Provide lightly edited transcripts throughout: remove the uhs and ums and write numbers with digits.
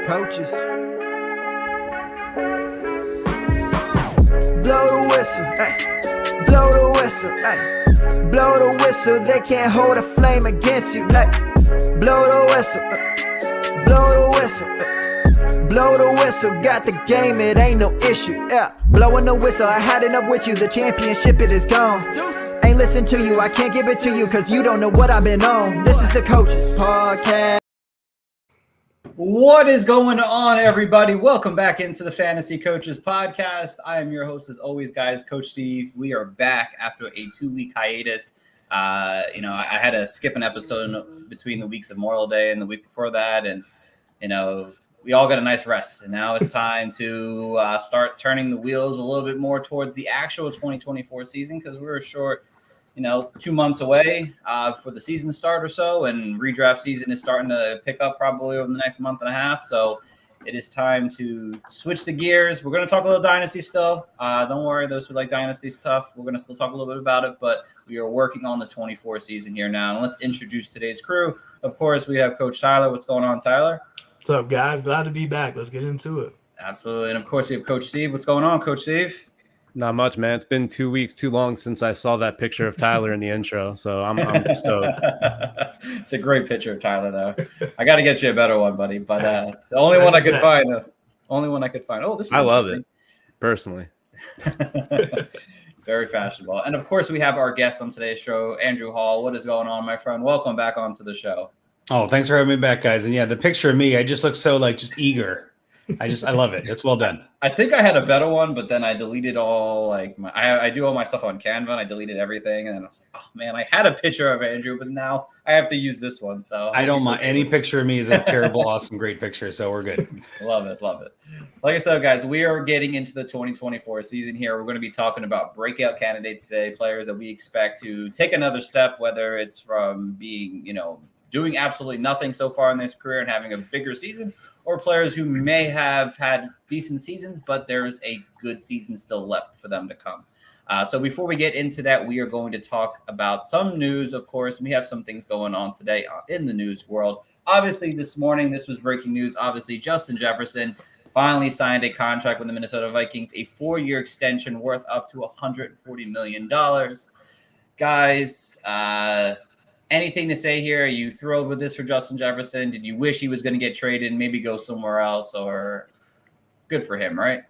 approaches. Blow the whistle, ay. Blow the whistle, ay. Blow the whistle, they can't hold a flame against you, ay. Blow the whistle, blow the whistle, ay. Blow the whistle, got the game, it ain't no issue, yeah. Blowing the whistle, I had enough with you, the championship, it is gone. Ain't listen to you, I can't give it to you, cause you don't know what I've been on. This is the Coaches Podcast. What is going on, everybody? Welcome back into the Fantasy Coaches Podcast. I am your host, as always, guys, Coach Steve. We are back after a 2-week hiatus. I had to skip an episode between the weeks of Memorial Day and the week before that, and we all got a nice rest. And now it's time to start turning the wheels a little bit more towards the actual 2024 season, because we were short 2 months away for the season start or so, and redraft season is starting to pick up probably over the next month and a half. So it is time to switch the gears. We're going to talk a little Dynasty still. Don't worry, those who like Dynasty stuff, we're going to still talk a little bit about it, but we are working on the 24 season here now. And let's introduce today's crew. Of course, we have Coach Tyler. What's going on, Tyler? What's up, guys? Glad to be back. Let's get into it. Absolutely. And of course, we have Coach Steve. What's going on, Coach Steve? Not much, man. It's been 2 weeks too long since I saw that picture of Tyler in the intro, so I'm stoked. It's a great picture of Tyler, though. I got to get you a better one, buddy. But the only one I could find. Oh, this is I love it, personally. Very fashionable. And of course, we have our guest on today's show, Andrew Hall. What is going on, my friend? Welcome back onto the show. Oh, thanks for having me back, guys. And yeah, the picture of me, I just look so just eager. I love it. It's well done. I think I had a better one, but then I deleted all I do all my stuff on Canva, and I deleted everything. And I was like, oh man, I had a picture of Andrew, but now I have to use this one. So I don't mind. Any picture of me is a terrible, awesome, great picture. So we're good. Love it. Like I said, guys, we are getting into the 2024 season here. We're going to be talking about breakout candidates today, players that we expect to take another step, whether it's from being, doing absolutely nothing so far in their career and having a bigger season, or players who may have had decent seasons, but there's a good season still left for them to come. So before we get into that, we are going to talk about some news, of course. We have some things going on today in the news world. Obviously, this morning, this was breaking news. Obviously, Justin Jefferson finally signed a contract with the Minnesota Vikings, a 4-year extension worth up to $140 million. Guys, anything to say here? Are you thrilled with this for Justin Jefferson? Did you wish he was going to get traded and maybe go somewhere else? Or good for him, right?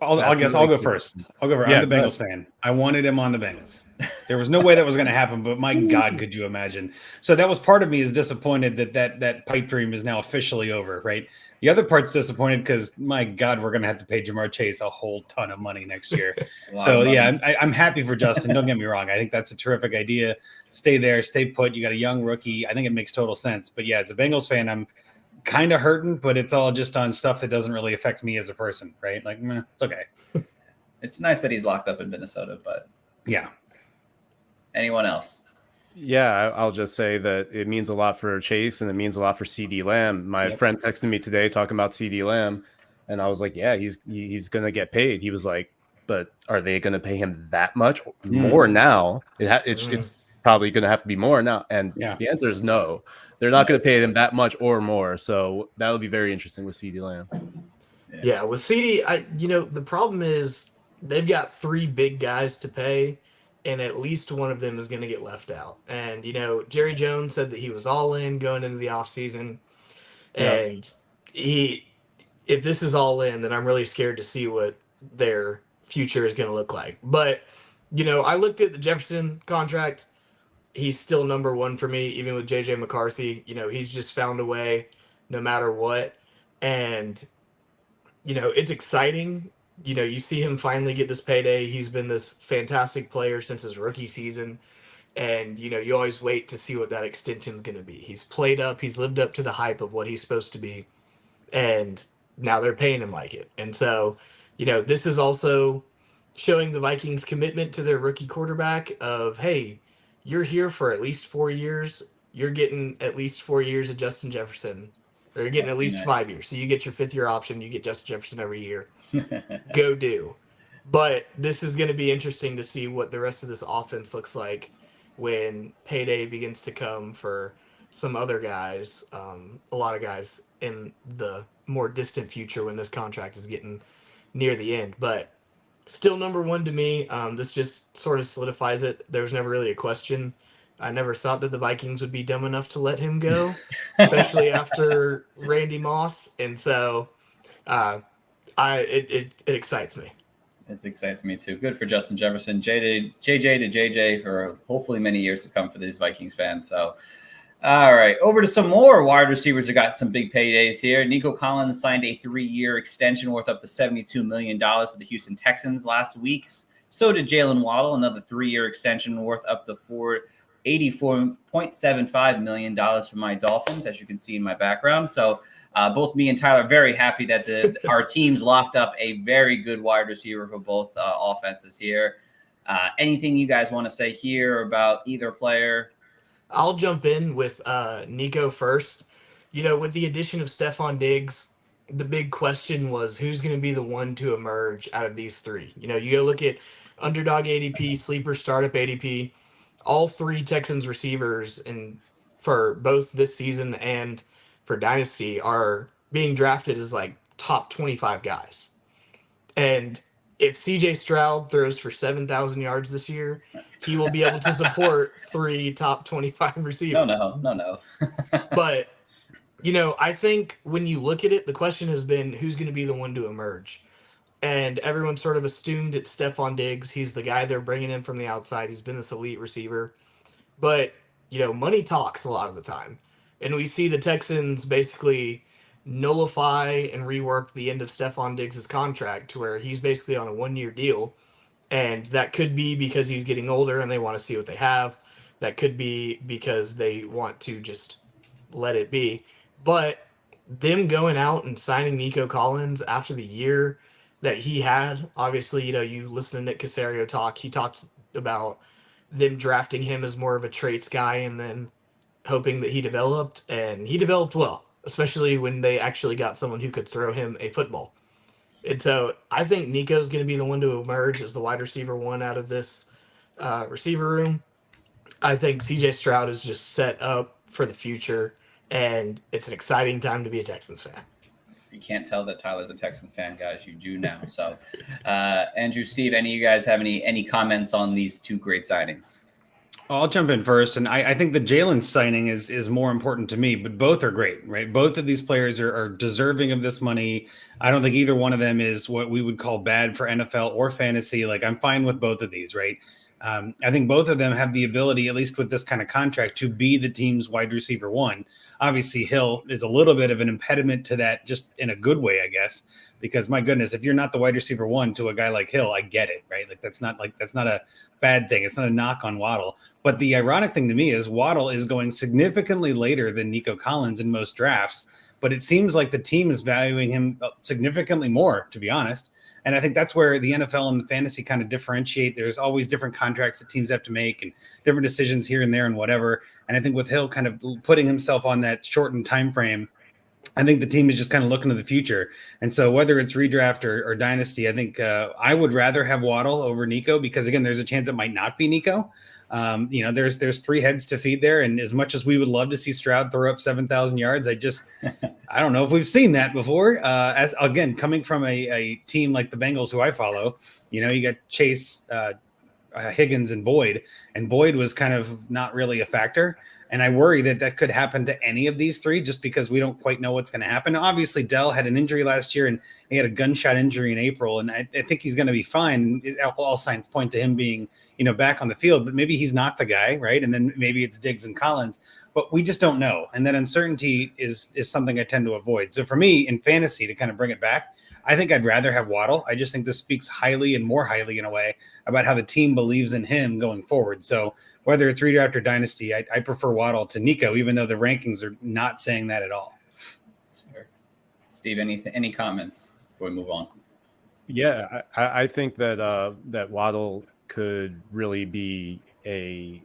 I guess I'll go first. I'm the Bengals fan. I wanted him on the Bengals. There was no way that was going to happen, but my God, could you imagine? So that was part of me is disappointed that pipe dream is now officially over, right? The other part's disappointed because, my God, we're going to have to pay Jamar Chase a whole ton of money next year. So, yeah, I'm happy for Justin. Don't get me wrong. I think that's a terrific idea. Stay there, stay put. You got a young rookie. I think it makes total sense. But, yeah, as a Bengals fan, I'm kind of hurting, but it's all just on stuff that doesn't really affect me as a person, right? It's okay. It's nice that he's locked up in Minnesota, but yeah. Anyone else? Yeah, I'll just say that it means a lot for Chase and it means a lot for CD Lamb. My friend texted me today talking about CD Lamb, and I was like, yeah, he's going to get paid. He was like, but are they going to pay him that much more now? It's probably going to have to be more now. And the answer is no. They're not going to pay him that much or more. So that'll be very interesting with CD Lamb. Yeah, with CD, the problem is they've got 3 big guys to pay, and at least one of them is going to get left out. And, Jerry Jones said that he was all in going into the offseason. And if this is all in, then I'm really scared to see what their future is going to look like. But, I looked at the Jefferson contract. He's still number 1 for me, even with J.J. McCarthy. He's just found a way no matter what. And, it's exciting. You see him finally get this payday. He's been this fantastic player since his rookie season. And, you always wait to see what that extension is going to be. He's played up. He's lived up to the hype of what he's supposed to be. And now they're paying him like it. And so, this is also showing the Vikings' commitment to their rookie quarterback of, hey, you're here for at least 4 years. You're getting at least 4 years of Justin Jefferson. Or you're getting at least 5 years. So you get your 5th-year option. You get Justin Jefferson every year. Go do. But this is going to be interesting to see what the rest of this offense looks like when payday begins to come for some other guys, a lot of guys in the more distant future when this contract is getting near the end. But still number one to me. This just sort of solidifies it. There was never really a question. I never thought that the Vikings would be dumb enough to let him go, especially after Randy Moss. And so it excites me. It excites me too. Good for Justin Jefferson, JJ to JJ for hopefully many years to come for these Vikings fans. So, all right, over to some more wide receivers that got some big paydays here. Nico Collins signed a 3-year extension worth up to $72 million with the Houston Texans last week. So did Jalen Waddle, another 3-year extension worth up to $84.75 million for my Dolphins, as you can see in my background. So both me and Tyler are very happy that our teams locked up a very good wide receiver for both offenses here. Anything you guys want to say here about either player? I'll jump in with Nico first. With the addition of Stephon Diggs, the big question was who's going to be the one to emerge out of these three. You go look at underdog ADP, sleeper startup ADP. All three Texans receivers, and for both this season and for Dynasty, are being drafted as like top 25 guys. And if CJ Stroud throws for 7,000 yards this year, he will be able to support three top 25 receivers. No. But, I think when you look at it, the question has been who's going to be the one to emerge. And everyone sort of assumed it's Stephon Diggs. He's the guy they're bringing in from the outside. He's been this elite receiver. But, money talks a lot of the time. And we see the Texans basically nullify and rework the end of Stephon Diggs' contract to where he's basically on a 1-year deal. And that could be because he's getting older and they want to see what they have. That could be because they want to just let it be. But them going out and signing Nico Collins after the year that he had, obviously, you listen to Nick Caserio talk. He talks about them drafting him as more of a traits guy and then hoping that he developed. And he developed well, especially when they actually got someone who could throw him a football. And so I think Nico's going to be the one to emerge as the wide receiver one out of this receiver room. I think CJ Stroud is just set up for the future, and it's an exciting time to be a Texans fan. You can't tell that Tyler's a Texans fan, guys. You do now. So, Andrew, Steve, any of you guys have any comments on these two great signings? I'll jump in first, and I think the Jalen signing is more important to me, but both are great, right? Both of these players are deserving of this money. I don't think either one of them is what we would call bad for NFL or fantasy. Like, I'm fine with both of these, right? I think both of them have the ability, at least with this kind of contract, to be the team's wide receiver one. Obviously, Hill is a little bit of an impediment to that, just in a good way, I guess, because my goodness, if you're not the wide receiver one to a guy like Hill, I get it, right? That's not a bad thing. It's not a knock on Waddle. But the ironic thing to me is Waddle is going significantly later than Nico Collins in most drafts, but it seems like the team is valuing him significantly more, to be honest. And I think that's where the NFL and the fantasy kind of differentiate. There's always different contracts that teams have to make and different decisions here and there and whatever. And I think with Hill kind of putting himself on that shortened time frame, I think the team is just kind of looking to the future. And so whether it's redraft or dynasty, I think I would rather have Waddle over Nico because, again, there's a chance it might not be Nico. There's three heads to feed there. And as much as we would love to see Stroud throw up 7,000 yards, I don't know if we've seen that before. As again, coming from a team like the Bengals, who I follow, you got Chase, Higgins, and Boyd was kind of not really a factor. And I worry that could happen to any of these three just because we don't quite know what's going to happen. Obviously, Dell had an injury last year and he had a gunshot injury in April. And I think he's going to be fine. All signs point to him being, back on the field, but maybe he's not the guy, right? And then maybe it's Diggs and Collins, but we just don't know. And that uncertainty is something I tend to avoid. So for me in fantasy, to kind of bring it back, I think I'd rather have Waddle. I just think this speaks highly and more highly in a way about how the team believes in him going forward. So whether it's redraft or dynasty, I prefer Waddle to Nico, even though the rankings are not saying that at all. Steve, any comments before we move on? Yeah, I think that Waddle could really be a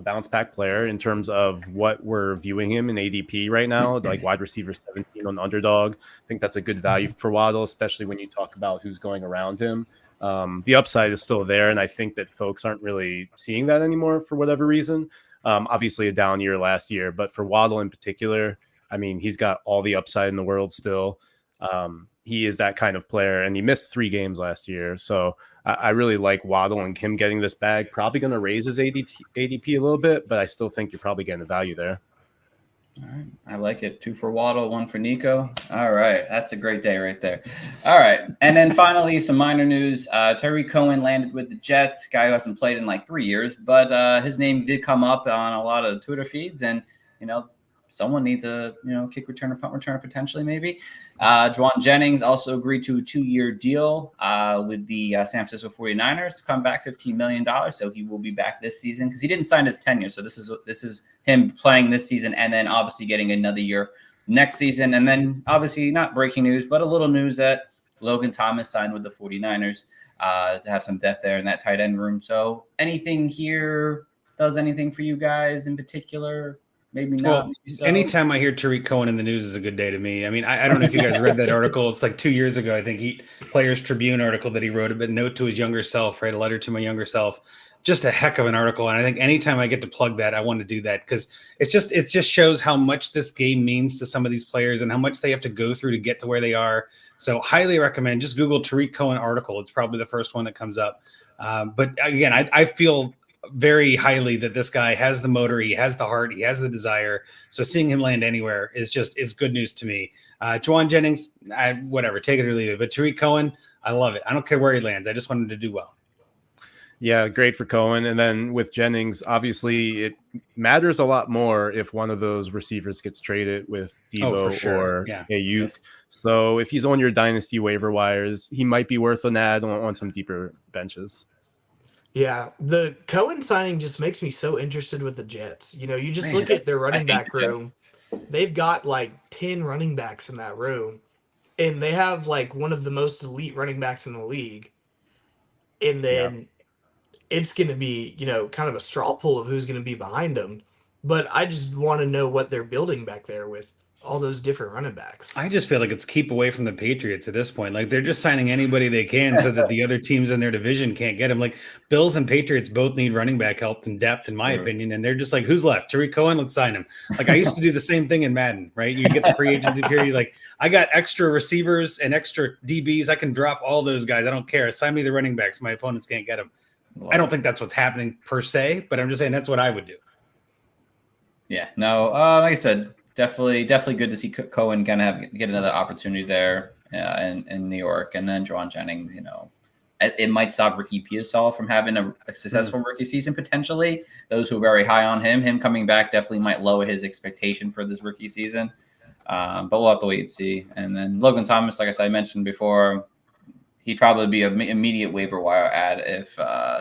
bounce back player in terms of what we're viewing him in ADP right now, like wide receiver 17 on underdog. I think that's a good value for Waddle, especially when you talk about who's going around him. The upside is still there, and I think that folks aren't really seeing that anymore for whatever reason. Obviously a down year last year, but for Waddle in particular, I mean, he's got all the upside in the world still. He is that kind of player, and he missed 3 games last year. So I really like Waddle, and him getting this bag. Probably going to raise his ADP a little bit, but I still think you're probably getting the value there. All right. I like it. 2 for Waddle, 1 for Nico. All right. That's a great day right there. All right. And then finally, some minor news. Tariq Cohen landed with the Jets, guy who hasn't played in like 3 years, but his name did come up on a lot of Twitter feeds, and, someone needs a, kick returner, punt returner, potentially, maybe. Juwan Jennings also agreed to a 2-year deal with the San Francisco 49ers to come back $15 million. So he will be back this season because he didn't sign his tenure. So this is him playing this season and then obviously getting another year next season. And then obviously not breaking news, but a little news that Logan Thomas signed with the 49ers to have some depth there in that tight end room. So anything here does anything for you guys in particular? Maybe not. Well, maybe so. Anytime I hear Tariq Cohen in the news is a good day to me. I mean, I don't know if you guys read that article. It's like 2 years ago. I think Players Tribune article that he wrote, a note to his younger self, right? A letter to my younger self. Just a heck of an article. And I think anytime I get to plug that, I want to do that because it just shows how much this game means to some of these players and how much they have to go through to get to where they are. So highly recommend. Just Google Tariq Cohen article. It's probably the first one that comes up. But again, I feel very highly that this guy has the motor, he has the heart, he has the desire. So seeing him land anywhere is good news to me. Juwan Jennings, whatever, take it or leave it. But Tariq Cohen, I love it. I don't care where he lands. I just want him to do well. Yeah, great for Cohen. And then with Jennings, obviously it matters a lot more if one of those receivers gets traded with Debo or Ayuk. Yes. So if he's on your dynasty waiver wires, he might be worth an ad on some deeper benches. Yeah, the Cohen signing just makes me so interested with the Jets. You just look at their running back room. They've got like 10 running backs in that room, and they have like one of the most elite running backs in the league. And then it's going to be, kind of a straw poll of who's going to be behind them. But I just want to know what they're building back there with all those different running backs. I just feel like it's keep away from the Patriots at this point. Like they're just signing anybody they can so that the other teams in their division can't get them. Like Bills and Patriots both need running back help and depth, in my opinion. And they're just like, who's left? Tariq Cohen, let's sign him. Like I used to do the same thing in Madden, right? You get the free agency period. Like I got extra receivers and extra DBs. I can drop all those guys. I don't care. Sign me the running backs. My opponents can't get them. I don't think that's what's happening per se, but I'm just saying that's what I would do. Yeah, no, like I said, definitely good to see Cohen kind of get another opportunity there in New York. And then Juwan Jennings, it might stop Ricky Pearsall from having a successful rookie season potentially. Those who are very high on him coming back definitely might lower his expectation for this rookie season. But we'll have to wait and see. And then Logan Thomas, like I said, I mentioned before, he'd probably be an immediate waiver wire ad if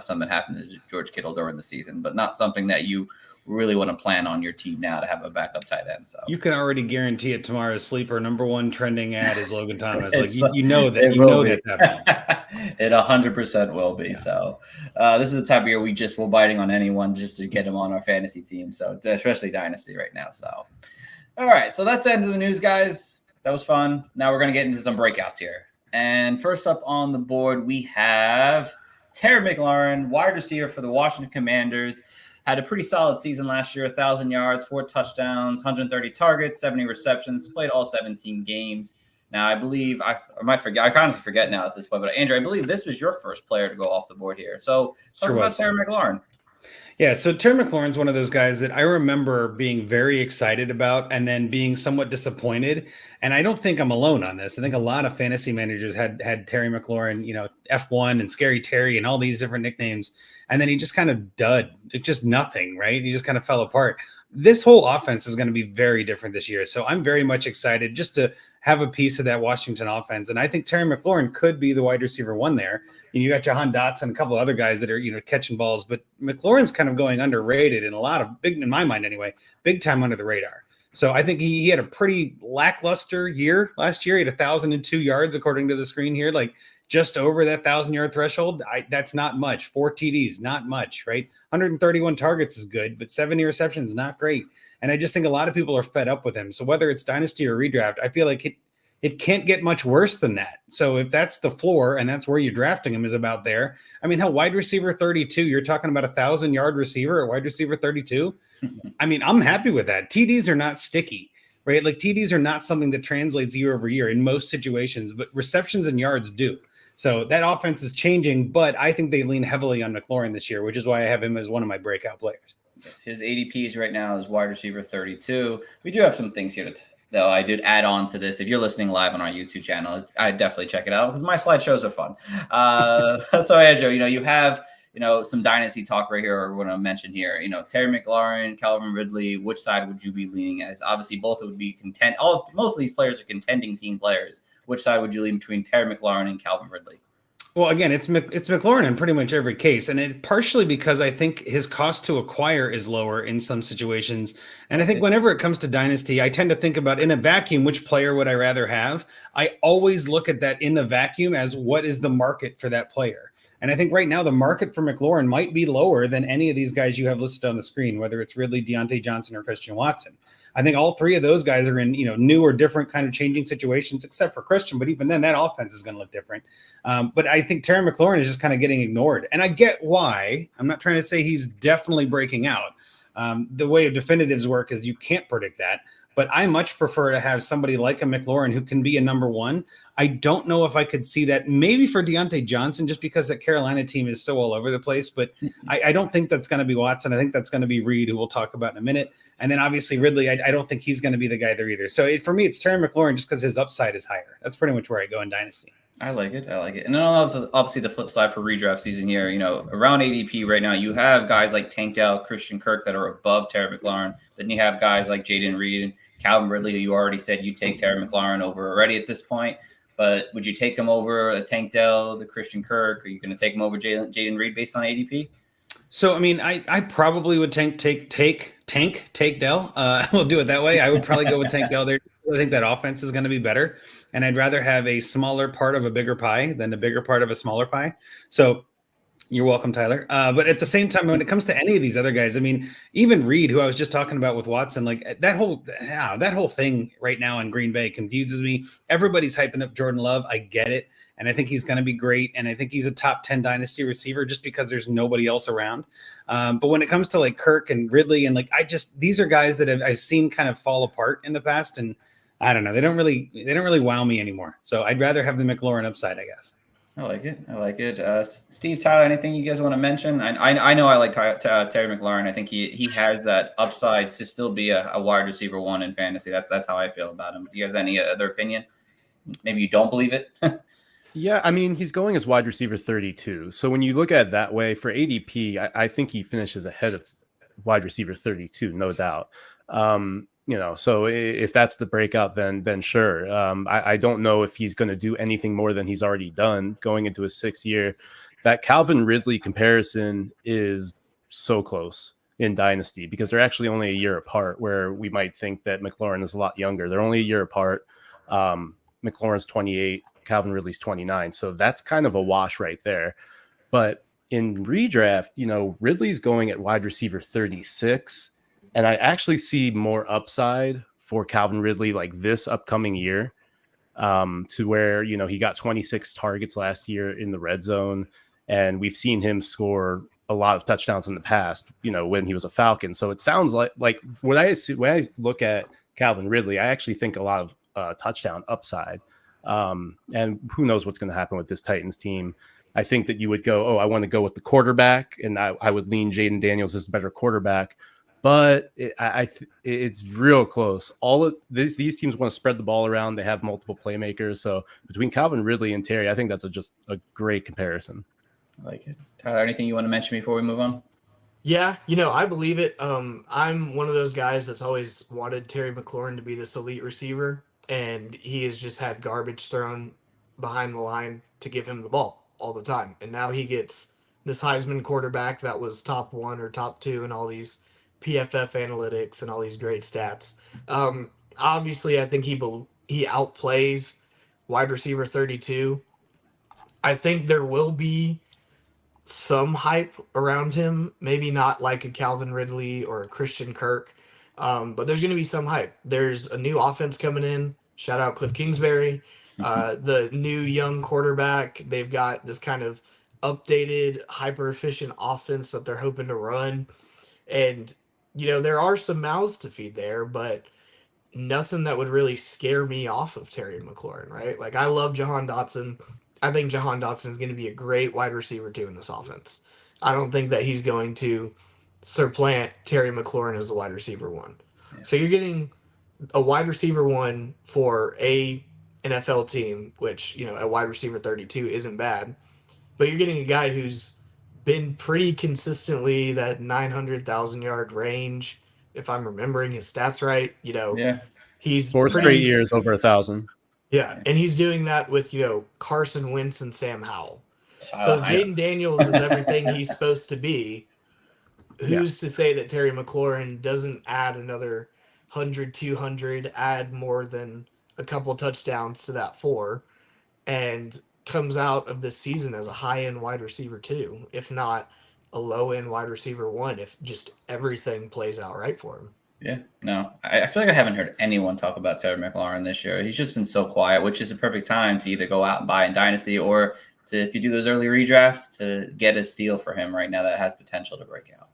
something happened to George Kittle during the season, but not something that you really want to plan on your team now to have a backup tight end. So you can already guarantee it. Tomorrow's sleeper #1 trending ad is Logan Thomas. Like you know that's happening. It 100% will be. Yeah. So this is the type of year we're biting on anyone just to get him on our fantasy team. So especially dynasty right now. So all right, so that's the end of the news, guys. That was fun. Now we're gonna get into some breakouts here. And first up on the board, we have Terry McLaurin, wide receiver for the Washington Commanders. Had a pretty solid season last year, 1,000 yards, 4 touchdowns, 130 targets, 70 receptions, played all 17 games. Now, I believe, I kind of forget now at this point, but Andrew, I believe this was your first player to go off the board here. So talk about Terry McLaurin. Yeah, so Terry McLaurin's one of those guys that I remember being very excited about and then being somewhat disappointed. And I don't think I'm alone on this. I think a lot of fantasy managers had Terry McLaurin, F1 and Scary Terry and all these different nicknames. And then he just kind of dud. It's just nothing, right? He just kind of fell apart. This whole offense is going to be very different this year. So I'm very much excited just to have a piece of that Washington offense. And I think Terry McLaurin could be the wide receiver 1 there. And you got Jahan Dotson and a couple of other guys that are, catching balls, but McLaurin's kind of going underrated in a lot of in my mind anyway, big time under the radar. So I think he had a pretty lackluster year last year. He had 1,002 yards, according to the screen here, like just over that 1,000-yard threshold. That's not much. 4 TDs, not much, right? 131 targets is good, but 70 receptions, not great. And I just think a lot of people are fed up with him. So whether it's dynasty or redraft, I feel like It can't get much worse than that. So if that's the floor and that's where you're drafting him is about there. I mean, hell, wide receiver 32, you're talking about 1,000-yard receiver at wide receiver 32. I mean, I'm happy with that. TDs are not sticky, right? Like TDs are not something that translates year over year in most situations, but receptions and yards do. So that offense is changing, but I think they lean heavily on McLaurin this year, which is why I have him as one of my breakout players. Yes, his ADPs right now is wide receiver 32. We do have some things here though I did add on to this. If you're listening live on our YouTube channel, I'd definitely check it out because my slideshows are fun. So yeah, Joe, you have some dynasty talk right here, or what I mentioned here. Terry McLaurin, Calvin Ridley. Which side would you be leaning as? Obviously, both would be most of these players are contending team players. Which side would you lean between Terry McLaurin and Calvin Ridley? Well, again, it's McLaurin in pretty much every case, and it's partially because I think his cost to acquire is lower in some situations. And I think whenever it comes to dynasty, I tend to think about in a vacuum, which player would I rather have? I always look at that in the vacuum as what is the market for that player. And I think right now the market for McLaurin might be lower than any of these guys you have listed on the screen, whether it's Ridley, Deontay Johnson, or Christian Watson. I think all three of those guys are in new or different kind of changing situations, except for Christian. But even then, that offense is going to look different. But I think Terry McLaurin is just kind of getting ignored, and I get why. I'm not trying to say he's definitely breaking out. The way of definitives work is you can't predict that. But I much prefer to have somebody like a McLaurin who can be a number one. I don't know if I could see that maybe for Deontay Johnson, just because that Carolina team is so all over the place. But I don't think that's going to be Watson. I think that's going to be Reed, who we'll talk about in a minute. And then obviously Ridley, I don't think he's going to be the guy there either. So for me, it's Terry McLaurin just because his upside is higher. That's pretty much where I go in Dynasty. I like it. And then obviously the flip side for redraft season here, around ADP right now, you have guys like Tank Dell, Christian Kirk that are above Terry McLaurin. Then you have guys like Jaden Reed and Calvin Ridley, who you already said you take Terry McLaurin over already at this point. But would you take him over a Tank Dell, the Christian Kirk? Are you going to take him over Jaden Reed based on ADP? So, I mean, I probably would take Dell. We'll do it that way. I would probably go with Tank Dell there. I think that offense is going to be better. And I'd rather have a smaller part of a bigger pie than a bigger part of a smaller pie. So you're welcome, Tyler. But at the same time, when it comes to any of these other guys, I mean, even Reed, who I was just talking about with Watson, like that whole thing right now in Green Bay confuses me. Everybody's hyping up Jordan Love. I get it. And I think he's going to be great. And I think he's a top 10 dynasty receiver just because there's nobody else around. But when it comes to like Kirk and Ridley and these are guys that I've seen kind of fall apart in the past. And I don't know. They don't really wow me anymore. So I'd rather have the McLaurin upside, I guess. I like it. Steve, Tyler, anything you guys want to mention? I know I like Terry McLaurin. I think he has that upside to still be a wide receiver one in fantasy. That's how I feel about him. Do you guys have any other opinion? Maybe you don't believe it. Yeah, I mean, he's going as wide receiver 32. So when you look at it that way for ADP, I think he finishes ahead of wide receiver 32, no doubt. So if that's the breakout, then sure. I don't know if he's going to do anything more than he's already done going into his 6th year. That Calvin Ridley comparison is so close in Dynasty because they're actually only a year apart, where we might think that McLaurin is a lot younger. They're only a year apart. McLaurin's 28. Calvin Ridley's 29. So that's kind of a wash right there. But in redraft, Ridley's going at wide receiver 36. And I actually see more upside for Calvin Ridley like this upcoming year to where, he got 26 targets last year in the red zone. And we've seen him score a lot of touchdowns in the past, when he was a Falcon. So it sounds like when I look at Calvin Ridley, I actually think a lot of touchdown upside. And who knows what's going to happen with this Titans team. I think that you would go, I want to go with the quarterback, and I would lean Jaden Daniels as a better quarterback. But it's real close. All of these teams want to spread the ball around. They have multiple playmakers. So between Calvin Ridley and Terry, I think that's just a great comparison. I like it. Tyler, anything you want to mention before we move on? Yeah, I believe it. I'm one of those guys that's always wanted Terry McLaurin to be this elite receiver, and he has just had garbage thrown behind the line to give him the ball all the time. And now he gets this Heisman quarterback that was top 1 or top 2 in all these PFF analytics and all these great stats. Obviously, I think he outplays wide receiver 32. I think there will be some hype around him, maybe not like a Calvin Ridley or a Christian Kirk, but there's going to be some hype. There's a new offense coming in. Shout out Cliff Kingsbury. The new young quarterback, they've got this kind of updated, hyper-efficient offense that they're hoping to run. And, there are some mouths to feed there, but nothing that would really scare me off of Terry McLaurin, right? Like, I love Jahan Dotson. I think Jahan Dotson is going to be a great wide receiver, too, in this offense. I don't think that he's going to supplant Terry McLaurin as the wide receiver one. Yeah. So you're getting a wide receiver one for a NFL team, which, at wide receiver 32 isn't bad, but you're getting a guy who's been pretty consistently that 900,000 yard range, if I'm remembering his stats right. He's 4 straight years over 1,000. Yeah, and he's doing that with Carson Wentz and Sam Howell. So if Jaden Daniels is everything he's supposed to be, who's to say that Terry McLaurin doesn't add another 100, 200, add more than a couple touchdowns to that 4, and comes out of this season as a high-end wide receiver 2, if not a low-end wide receiver 1, if just everything plays out right for him. Yeah, no, I feel like I haven't heard anyone talk about Terry McLaurin this year. He's just been so quiet, which is a perfect time to either go out and buy in Dynasty or to, if you do those early redrafts, to get a steal for him right now that has potential to break out.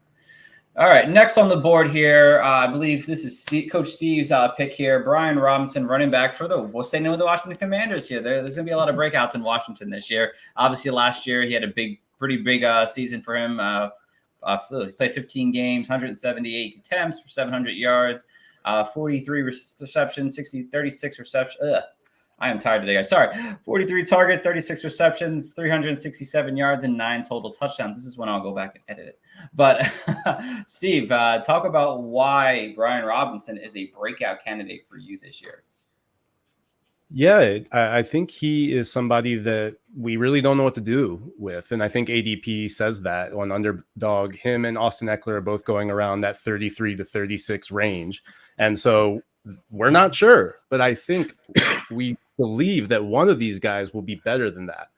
All right, next on the board here, I believe this is Coach Steve's pick here. Brian Robinson, running back we'll stay in with the Washington Commanders here. There's going to be a lot of breakouts in Washington this year. Obviously, last year he had a pretty big season for him. He played 15 games, 178 attempts for 700 yards, 43 receptions, 36 receptions. I am tired today, guys. Sorry. 43 targets, 36 receptions, 367 yards, and 9 total touchdowns. This is when I'll go back and edit it. But Steve, talk about why Brian Robinson is a breakout candidate for you this year. Yeah, I think he is somebody that we really don't know what to do with. And I think ADP says that on Underdog. Him and Austin Eckler are both going around that 33 to 36 range. And so we're not sure, but I think we believe that one of these guys will be better than that.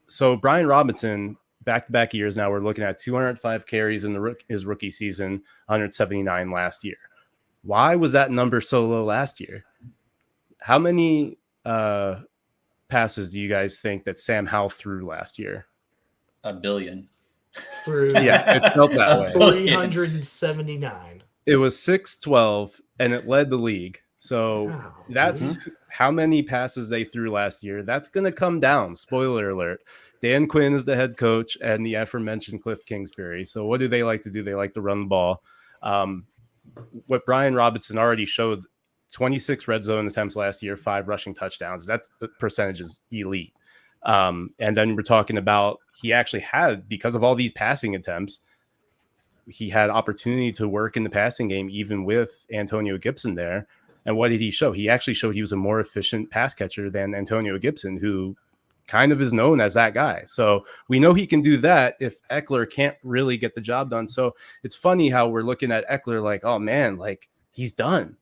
So Brian Robinson, back-to-back years now, we're looking at 205 carries in his rookie season, 179 last year. Why was that number so low last year? How many passes do you guys think that Sam Howell threw last year? 1 billion. Yeah, it felt that way. 379. It was 612, and it led the league. So that's how many passes they threw last year. That's going to come down. Spoiler alert. Dan Quinn is the head coach and the aforementioned Cliff Kingsbury. So what do they like to do? They like to run the ball. What Brian Robinson already showed, 26 red zone attempts last year, 5 rushing touchdowns. That percentage is elite. And then we're talking about he actually had, because of all these passing attempts, he had opportunity to work in the passing game, even with Antonio Gibson there. And what did he show? He actually showed he was a more efficient pass catcher than Antonio Gibson, who kind of is known as that guy. So we know he can do that if Eckler can't really get the job done. So it's funny how we're looking at Eckler like, oh man, like he's done.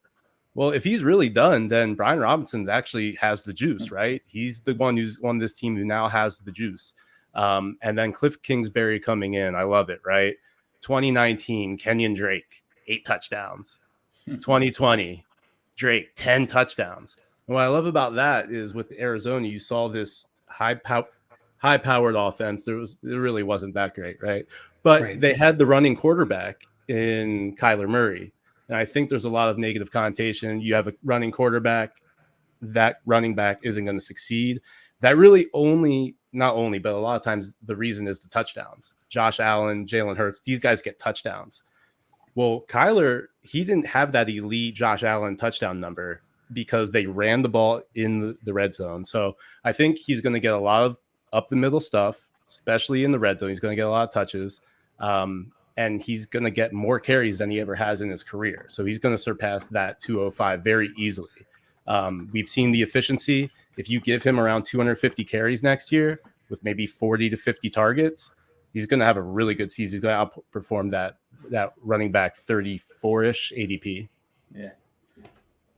Well, if he's really done, then Brian Robinson actually has the juice, right? He's the one who's on this team who now has the juice. And then Cliff Kingsbury coming in. I love it, right? 2019, Kenyon Drake, 8 touchdowns. 2020, Drake, 10 touchdowns. And what I love about that is with Arizona, you saw this high-powered offense. It really wasn't that great, right? But they had the running quarterback in Kyler Murray. And I think there's a lot of negative connotation. You have a running quarterback, that running back isn't going to succeed. That really not only, but a lot of times the reason is the touchdowns. Josh Allen, Jalen Hurts, these guys get touchdowns. Well, Kyler, he didn't have that elite Josh Allen touchdown number because they ran the ball in the red zone. So I think he's going to get a lot of up the middle stuff, especially in the red zone. He's going to get a lot of touches. And he's going to get more carries than he ever has in his career. So he's going to surpass that 205 very easily. We've seen the efficiency. If you give him around 250 carries next year with maybe 40 to 50 targets, he's going to have a really good season. He's going to outperform that running back 34-ish ADP. Yeah.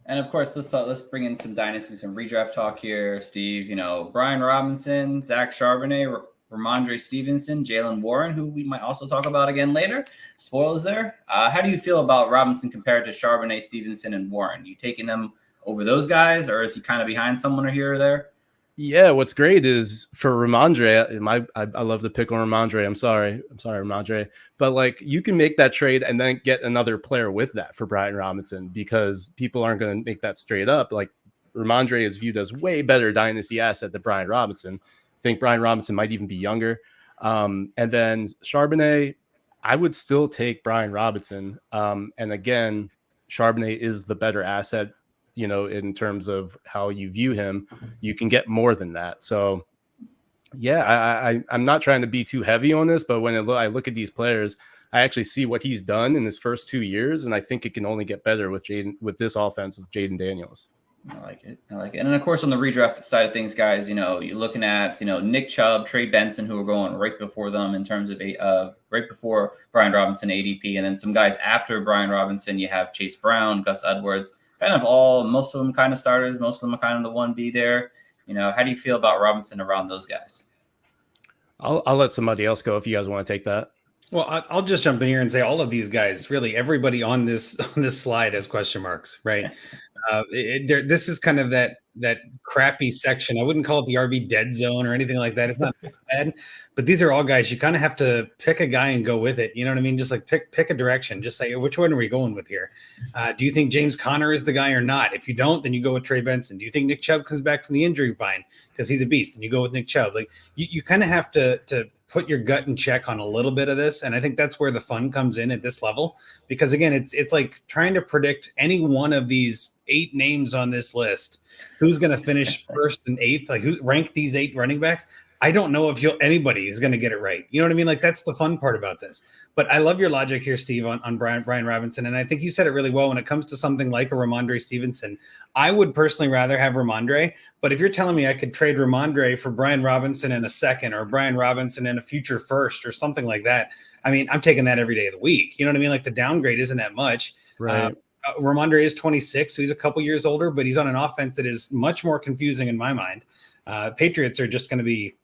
And of course, let's bring in some dynasty, some redraft talk here, Steve. Brian Robinson, Zach Charbonnet, Ramondre Stevenson, Jalen Warren, who we might also talk about again later. Spoilers there. How do you feel about Robinson compared to Charbonnet, Stevenson, and Warren? You taking them over those guys, or is he kind of behind someone or here or there? Yeah, what's great is for Ramondre, I love to pick on Ramondre. I'm sorry, Ramondre. But like you can make that trade and then get another player with that for Brian Robinson, because people aren't going to make that straight up. Like Ramondre is viewed as way better dynasty asset than Brian Robinson. I think Brian Robinson might even be younger. And then Charbonnet, I would still take Brian Robinson. And again, Charbonnet is the better asset, you know, in terms of how you view him. You can get more than that. So yeah, I'm not trying to be too heavy on this, but when I look at these players, I actually see what he's done in his first 2 years, and I think it can only get better with this offense of Jaden Daniels. I like it. And then, of course, on the redraft side of things, guys, you know, you're looking at, you know, Nick Chubb, Trey Benson, who are going right before them in terms of right before Brian Robinson ADP. And then some guys after Brian Robinson, you have Chase Brown, Gus Edwards, most of them kind of starters. Most of them are kind of the 1B there. You know, how do you feel about Robinson around those guys? I'll let somebody else go if you guys want to take that. Well, I'll just jump in here and say all of these guys, really everybody on this slide has question marks, right? This is kind of that crappy section. I wouldn't call it the RB dead zone or anything like that. It's not bad, but these are all guys you kind of have to pick a guy and go with it. You know what I mean? Just like pick a direction. Just say, which one are we going with here? Do you think James Conner is the guy or not? If you don't, then you go with Trey Benson. Do you think Nick Chubb comes back from the injury fine because he's a beast, and you go with Nick Chubb? Like you kind of have to put your gut in check on a little bit of this. And I think that's where the fun comes in at this level, because again, it's like trying to predict any one of these 8 names on this list, who's going to finish first and 8th, like who rank these 8 running backs. I don't know if anybody is going to get it right. You know what I mean? Like that's the fun part about this. But I love your logic here, Steve, on Brian Robinson. And I think you said it really well when it comes to something like a Ramondre Stevenson. I would personally rather have Ramondre, but if you're telling me I could trade Ramondre for Brian Robinson in a second, or Brian Robinson in a future first, or something like that, I mean, I'm taking that every day of the week. You know what I mean? Like the downgrade isn't that much. Right. Ramondre is 26, so he's a couple years older, but he's on an offense that is much more confusing in my mind. Patriots are just going to be,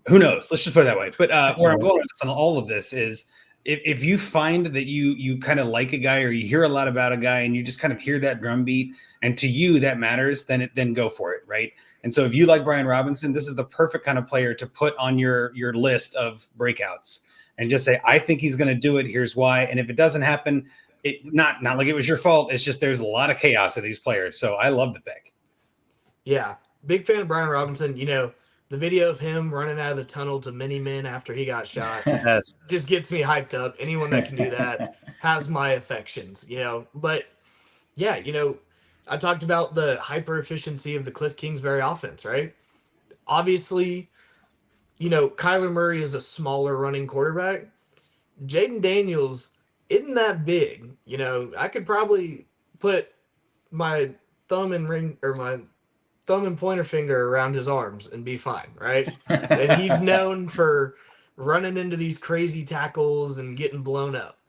who knows? Let's just put it that way. But where I'm going with this on all of this is, if you find that you kind of like a guy, or you hear a lot about a guy and you just kind of hear that drumbeat, and to you that matters, then go for it, right? And so if you like Brian Robinson, this is the perfect kind of player to put on your list of breakouts and just say, I think he's going to do it. Here's why. And if it doesn't happen, not like it was your fault. It's just there's a lot of chaos of these players. So I love the pick. Yeah, big fan of Brian Robinson. You know, the video of him running out of the tunnel to Mini-Men after he got shot Yes. just gets me hyped up. Anyone that can do that has my affections, you know. But yeah, you know, I talked about the hyper efficiency of the Cliff Kingsbury offense, right? Obviously, you know, Kyler Murray is a smaller running quarterback. Jaden Daniels isn't that big. You know, I could probably put my thumb and pointer finger around his arms and be fine, right? And he's known for running into these crazy tackles and getting blown up.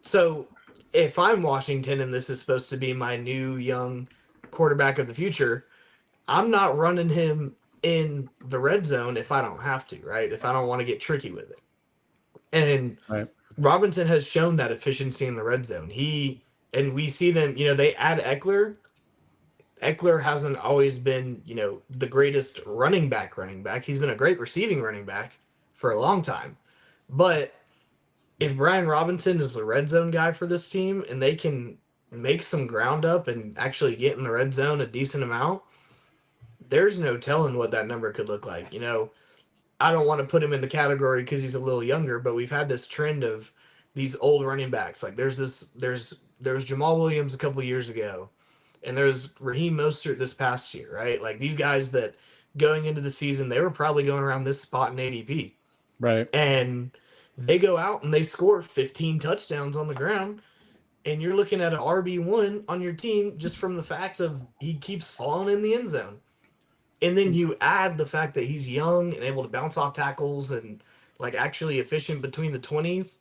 So if I'm Washington and this is supposed to be my new young quarterback of the future, I'm not running him in the red zone if I don't have to, right? If I don't want to get tricky with it. And right. Robinson has shown that efficiency in the red zone. And we see them, you know, they add Eckler. Eckler hasn't always been, you know, the greatest running back. He's been a great receiving running back for a long time. But if Brian Robinson is the red zone guy for this team and they can make some ground up and actually get in the red zone a decent amount, there's no telling what that number could look like. You know, I don't want to put him in the category because he's a little younger, but we've had this trend of these old running backs. Like there's Jamal Williams a couple years ago, and there's Raheem Mostert this past year, right? Like these guys that going into the season, they were probably going around this spot in ADP. Right. And they go out and they score 15 touchdowns on the ground. And you're looking at an RB1 on your team just from the fact of he keeps falling in the end zone. And then you add the fact that he's young and able to bounce off tackles and like actually efficient between the 20s.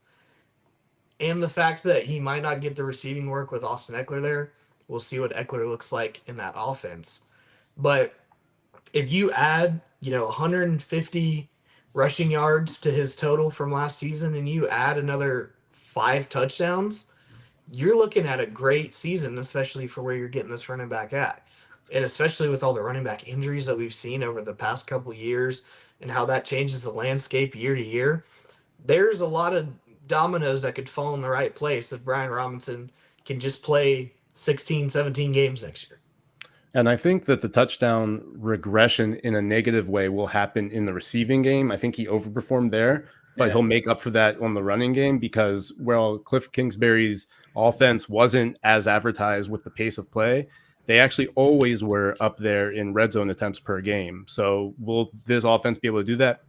And the fact that he might not get the receiving work with Austin Eckler there. We'll see what Eckler looks like in that offense. But if you add, you know, 150 rushing yards to his total from last season and you add another 5 touchdowns, you're looking at a great season, especially for where you're getting this running back at. And especially with all the running back injuries that we've seen over the past couple years and how that changes the landscape year to year, there's a lot of dominoes that could fall in the right place if Brian Robinson can just play 16, 17 games next year. And I think that the touchdown regression in a negative way will happen in the receiving game. I think he overperformed there, but he'll make up for that on the running game because, well, Cliff Kingsbury's offense wasn't as advertised with the pace of play. They actually always were up there in red zone attempts per game. So will this offense be able to do that?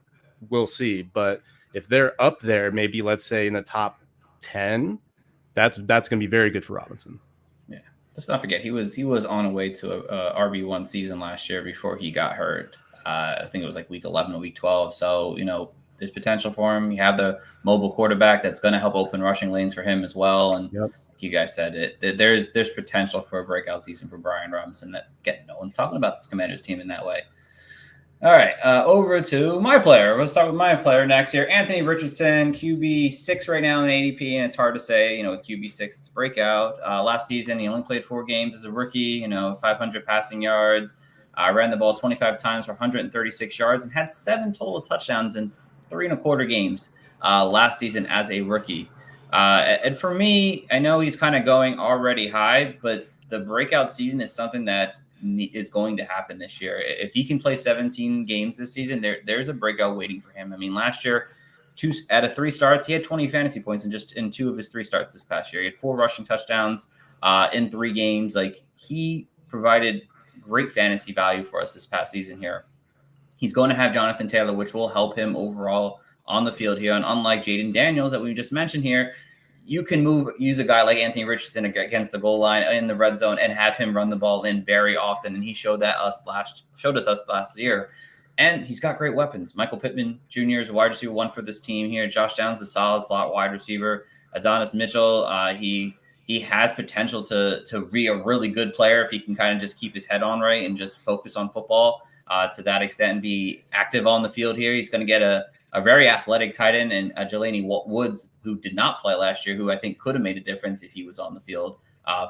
We'll see. But if they're up there, maybe let's say in the top 10, that's going to be very good for Robinson. Let's not forget he was on a way to a RB1 season last year before he got hurt. I think it was like week 11 or week 12. So, there's potential for him. You have the mobile quarterback that's going to help open rushing lanes for him as well. And like you guys said, there's potential for a breakout season for Brian Robinson that, again, no one's talking about this Commanders team in that way. All right, over to my player. Let's start with my player next here. Anthony Richardson, QB6 right now in ADP, and it's hard to say, with QB6, it's a breakout. Last season, he only played 4 games as a rookie, 500 passing yards. Ran the ball 25 times for 136 yards and had 7 total touchdowns in 3.25 games last season as a rookie. And for me, I know he's kind of going already high, but the breakout season is something that is going to happen this year. If he can play 17 games this season, there's a breakout waiting for him. I mean, last year, 2 out of 3 starts, he had 20 fantasy points in 2 of his 3 starts this past year. He had 4 rushing touchdowns in 3 games. Like, he provided great fantasy value for us this past season here. He's going to have Jonathan Taylor, which will help him overall on the field here. And unlike Jaden Daniels that we just mentioned here, you can use a guy like Anthony Richardson against the goal line in the red zone and have him run the ball in very often. And he showed us last year. And he's got great weapons. Michael Pittman Jr. is a wide receiver 1 for this team here. Josh Downs is a solid slot wide receiver. Adonis Mitchell, he has potential to be a really good player if he can kind of just keep his head on right and just focus on football to that extent and be active on the field here. He's going to get a very athletic tight end and Jelani Woods, who did not play last year, who I think could have made a difference if he was on the field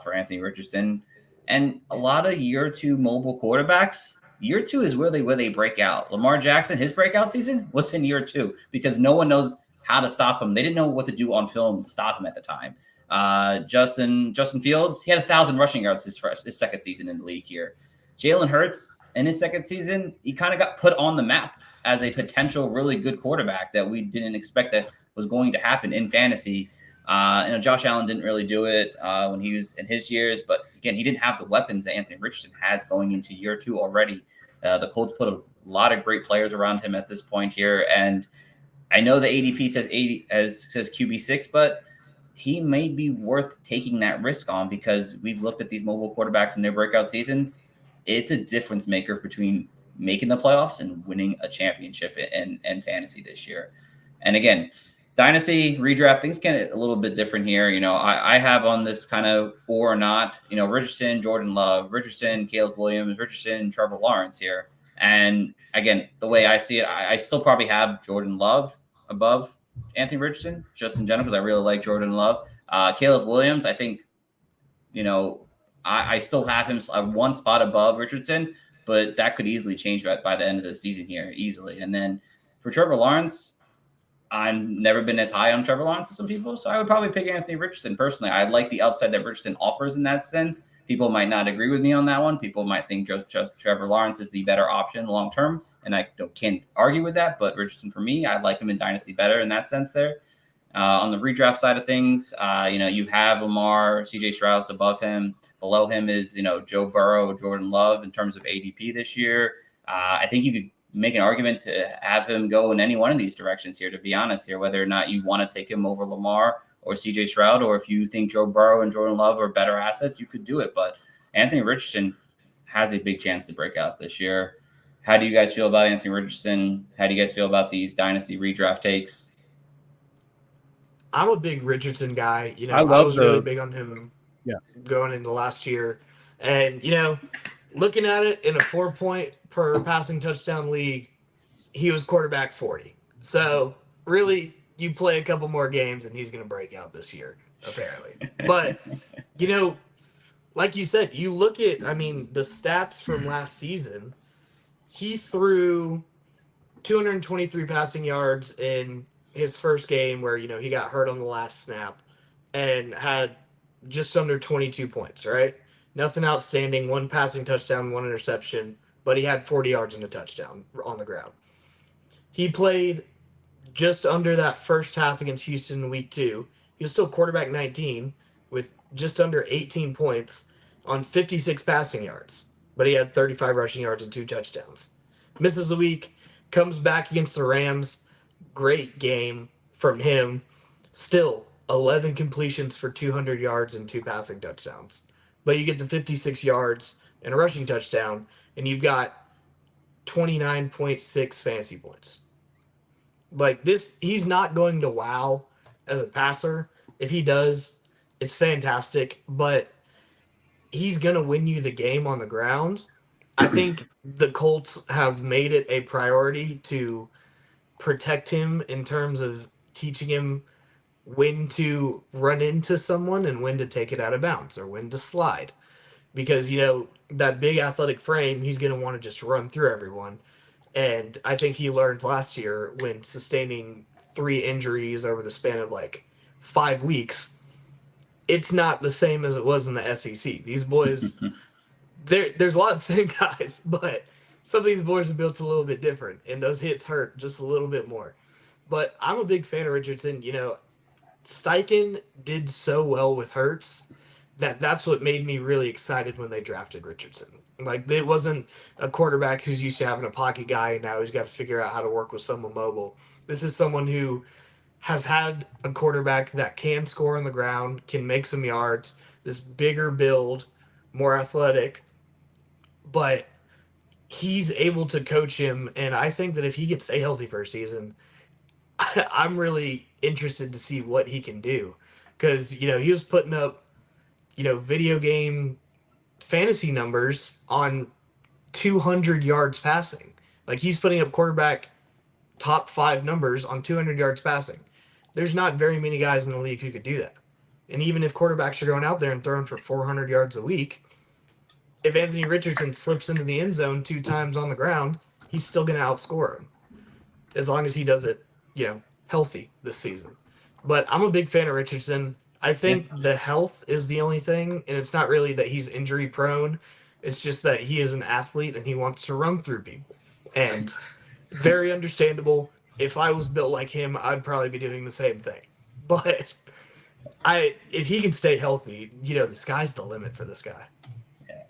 for Anthony Richardson. And a lot of year 2 mobile quarterbacks, year 2 is where they break out. Lamar Jackson, his breakout season was in year 2 because no one knows how to stop him. They didn't know what to do on film to stop him at the time. Justin Fields, he had 1,000 rushing yards his second season in the league here. Jalen Hurts, in his second season, he kind of got put on the map as a potential really good quarterback that we didn't expect that was going to happen in fantasy. Josh Allen didn't really do it when he was in his years, but again, he didn't have the weapons that Anthony Richardson has going into year 2 already. The Colts put a lot of great players around him at this point here, and I know the ADP says QB6, but he may be worth taking that risk on because we've looked at these mobile quarterbacks in their breakout seasons. It's a difference maker between making the playoffs and winning a championship in fantasy this year. And again, dynasty redraft, things get a little bit different here. I have on this kind of or not, Richardson, Jordan Love, Richardson, Caleb Williams, Richardson, Trevor Lawrence here. And again, the way I see it, I still probably have Jordan Love above Anthony Richardson, just in general, because I really like Jordan Love. Caleb Williams, I think, I still have him 1 spot above Richardson, but that could easily change by the end of the season here, easily. And then for Trevor Lawrence, I've never been as high on Trevor Lawrence as some people, so I would probably pick Anthony Richardson personally. I like the upside that Richardson offers in that sense. People might not agree with me on that one. People might think just Trevor Lawrence is the better option long term, and I can't argue with that. But Richardson, for me, I like him in Dynasty better in that sense there. On the redraft side of things, you have Lamar, CJ Stroud above him. Below him is, Joe Burrow, Jordan Love in terms of ADP this year. I think you could make an argument to have him go in any one of these directions here, to be honest here, whether or not you want to take him over Lamar or CJ Stroud, or if you think Joe Burrow and Jordan Love are better assets, you could do it. But Anthony Richardson has a big chance to break out this year. How do you guys feel about Anthony Richardson? How do you guys feel about these Dynasty redraft takes? I'm a big Richardson guy. I was really big on him going into last year. And, looking at it in a 4-point per passing touchdown league, he was quarterback 40. So really, you play a couple more games and he's going to break out this year. apparently. But, you know, like you said, you look at, I mean, the stats from last season, he threw 223 passing yards in his first game where, you know, he got hurt on the last snap and had just under 22 points, right? Nothing outstanding, one passing touchdown, one interception, but he had 40 yards and a touchdown on the ground. He played just under that first half against Houston in week 2. He was still quarterback 19 with just under 18 points on 56 passing yards, but he had 35 rushing yards and 2 touchdowns. Misses a week, comes back against the Rams. Great game from him. Still 11 completions for 200 yards and 2 passing touchdowns. But you get the 56 yards and a rushing touchdown, and you've got 29.6 fantasy points. Like this, he's not going to wow as a passer. If he does, it's fantastic, but he's going to win you the game on the ground. I think the Colts have made it a priority to protect him in terms of teaching him when to run into someone and when to take it out of bounds or when to slide. Because, you know, that big athletic frame, he's going to want to just run through everyone. And I think he learned last year when sustaining 3 injuries over the span of like 5 weeks, it's not the same as it was in the SEC. These boys, there's a lot of thin guys, but some of these boys are built a little bit different, and those hits hurt just a little bit more. But I'm a big fan of Richardson. You know, Steichen did so well with Hurts that's what made me really excited when they drafted Richardson. Like, it wasn't a quarterback who's used to having a pocket guy and now he's got to figure out how to work with someone mobile. This is someone who has had a quarterback that can score on the ground, can make some yards, this bigger build, more athletic, but he's able to coach him. And I think that if he can stay healthy for a season, I'm really interested to see what he can do. Because, you know, he was putting up, you know, video game fantasy numbers on 200 yards passing. Like, he's putting up quarterback top 5 numbers on 200 yards passing. There's not very many guys in the league who could do that. And even if quarterbacks are going out there and throwing for 400 yards a week, if Anthony Richardson slips into the end zone 2 times on the ground, he's still going to outscore him. As long as he does it, you know, healthy this season. But I'm a big fan of Richardson. I think the health is the only thing, and it's not really that he's injury prone. It's just that he is an athlete and he wants to run through people. And very understandable. If I was built like him, I'd probably be doing the same thing. But if he can stay healthy, you know, the sky's the limit for this guy.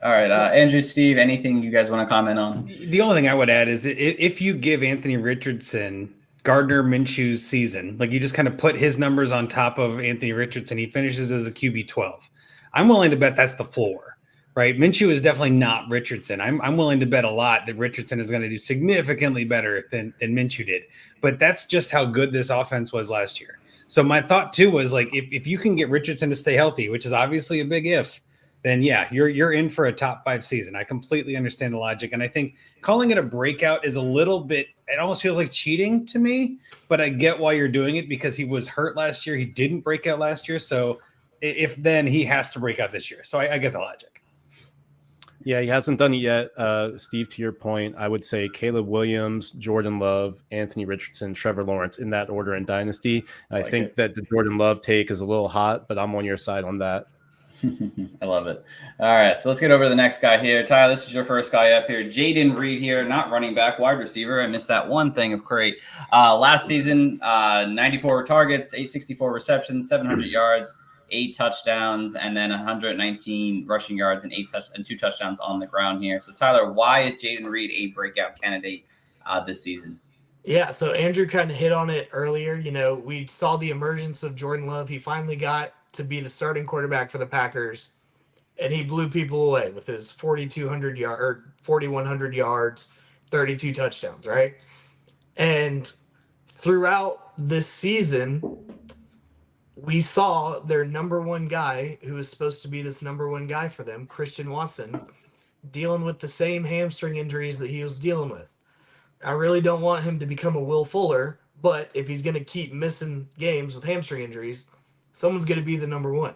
All right, Andrew, Steve, anything you guys want to comment on? The only thing I would add is if you give Anthony Richardson Gardner Minshew's season, like you just kind of put his numbers on top of Anthony Richardson, he finishes as a QB 12. I'm willing to bet that's the floor, right? Minshew is definitely not Richardson. I'm willing to bet a lot that Richardson is going to do significantly better than Minshew did. But that's just how good this offense was last year. So my thought too was like, if you can get Richardson to stay healthy, which is obviously a big if, then yeah, you're in for a top 5 season. I completely understand the logic. And I think calling it a breakout is a little bit, it almost feels like cheating to me, but I get why you're doing it because he was hurt last year. He didn't break out last year. So if then he has to break out this year. So I get the logic. Yeah, he hasn't done it yet. Steve, to your point, I would say Caleb Williams, Jordan Love, Anthony Richardson, Trevor Lawrence in that order in Dynasty. I think that the Jordan Love take is a little hot, but I'm on your side on that. I love it. All right, so let's get over to the next guy here. Tyler, this is your first guy up here. Jaden Reed here, not running back, wide receiver. I missed that one thing of great. Last season, 94 targets, 864 receptions, 700 yards, 8 touchdowns, and then 119 rushing yards and 2 touchdowns on the ground here. So, Tyler, why is Jaden Reed a breakout candidate this season? Yeah, so Andrew kind of hit on it earlier. You know, we saw the emergence of Jordan Love. He finally got to be the starting quarterback for the Packers, and he blew people away with his 4,100 yards, 32 touchdowns, right? And throughout this season, we saw their number one guy, who was supposed to be this number one guy for them, Christian Watson, dealing with the same hamstring injuries that he was dealing with. I really don't want him to become a Will Fuller, but if he's going to keep missing games with hamstring injuries, someone's going to be the number one.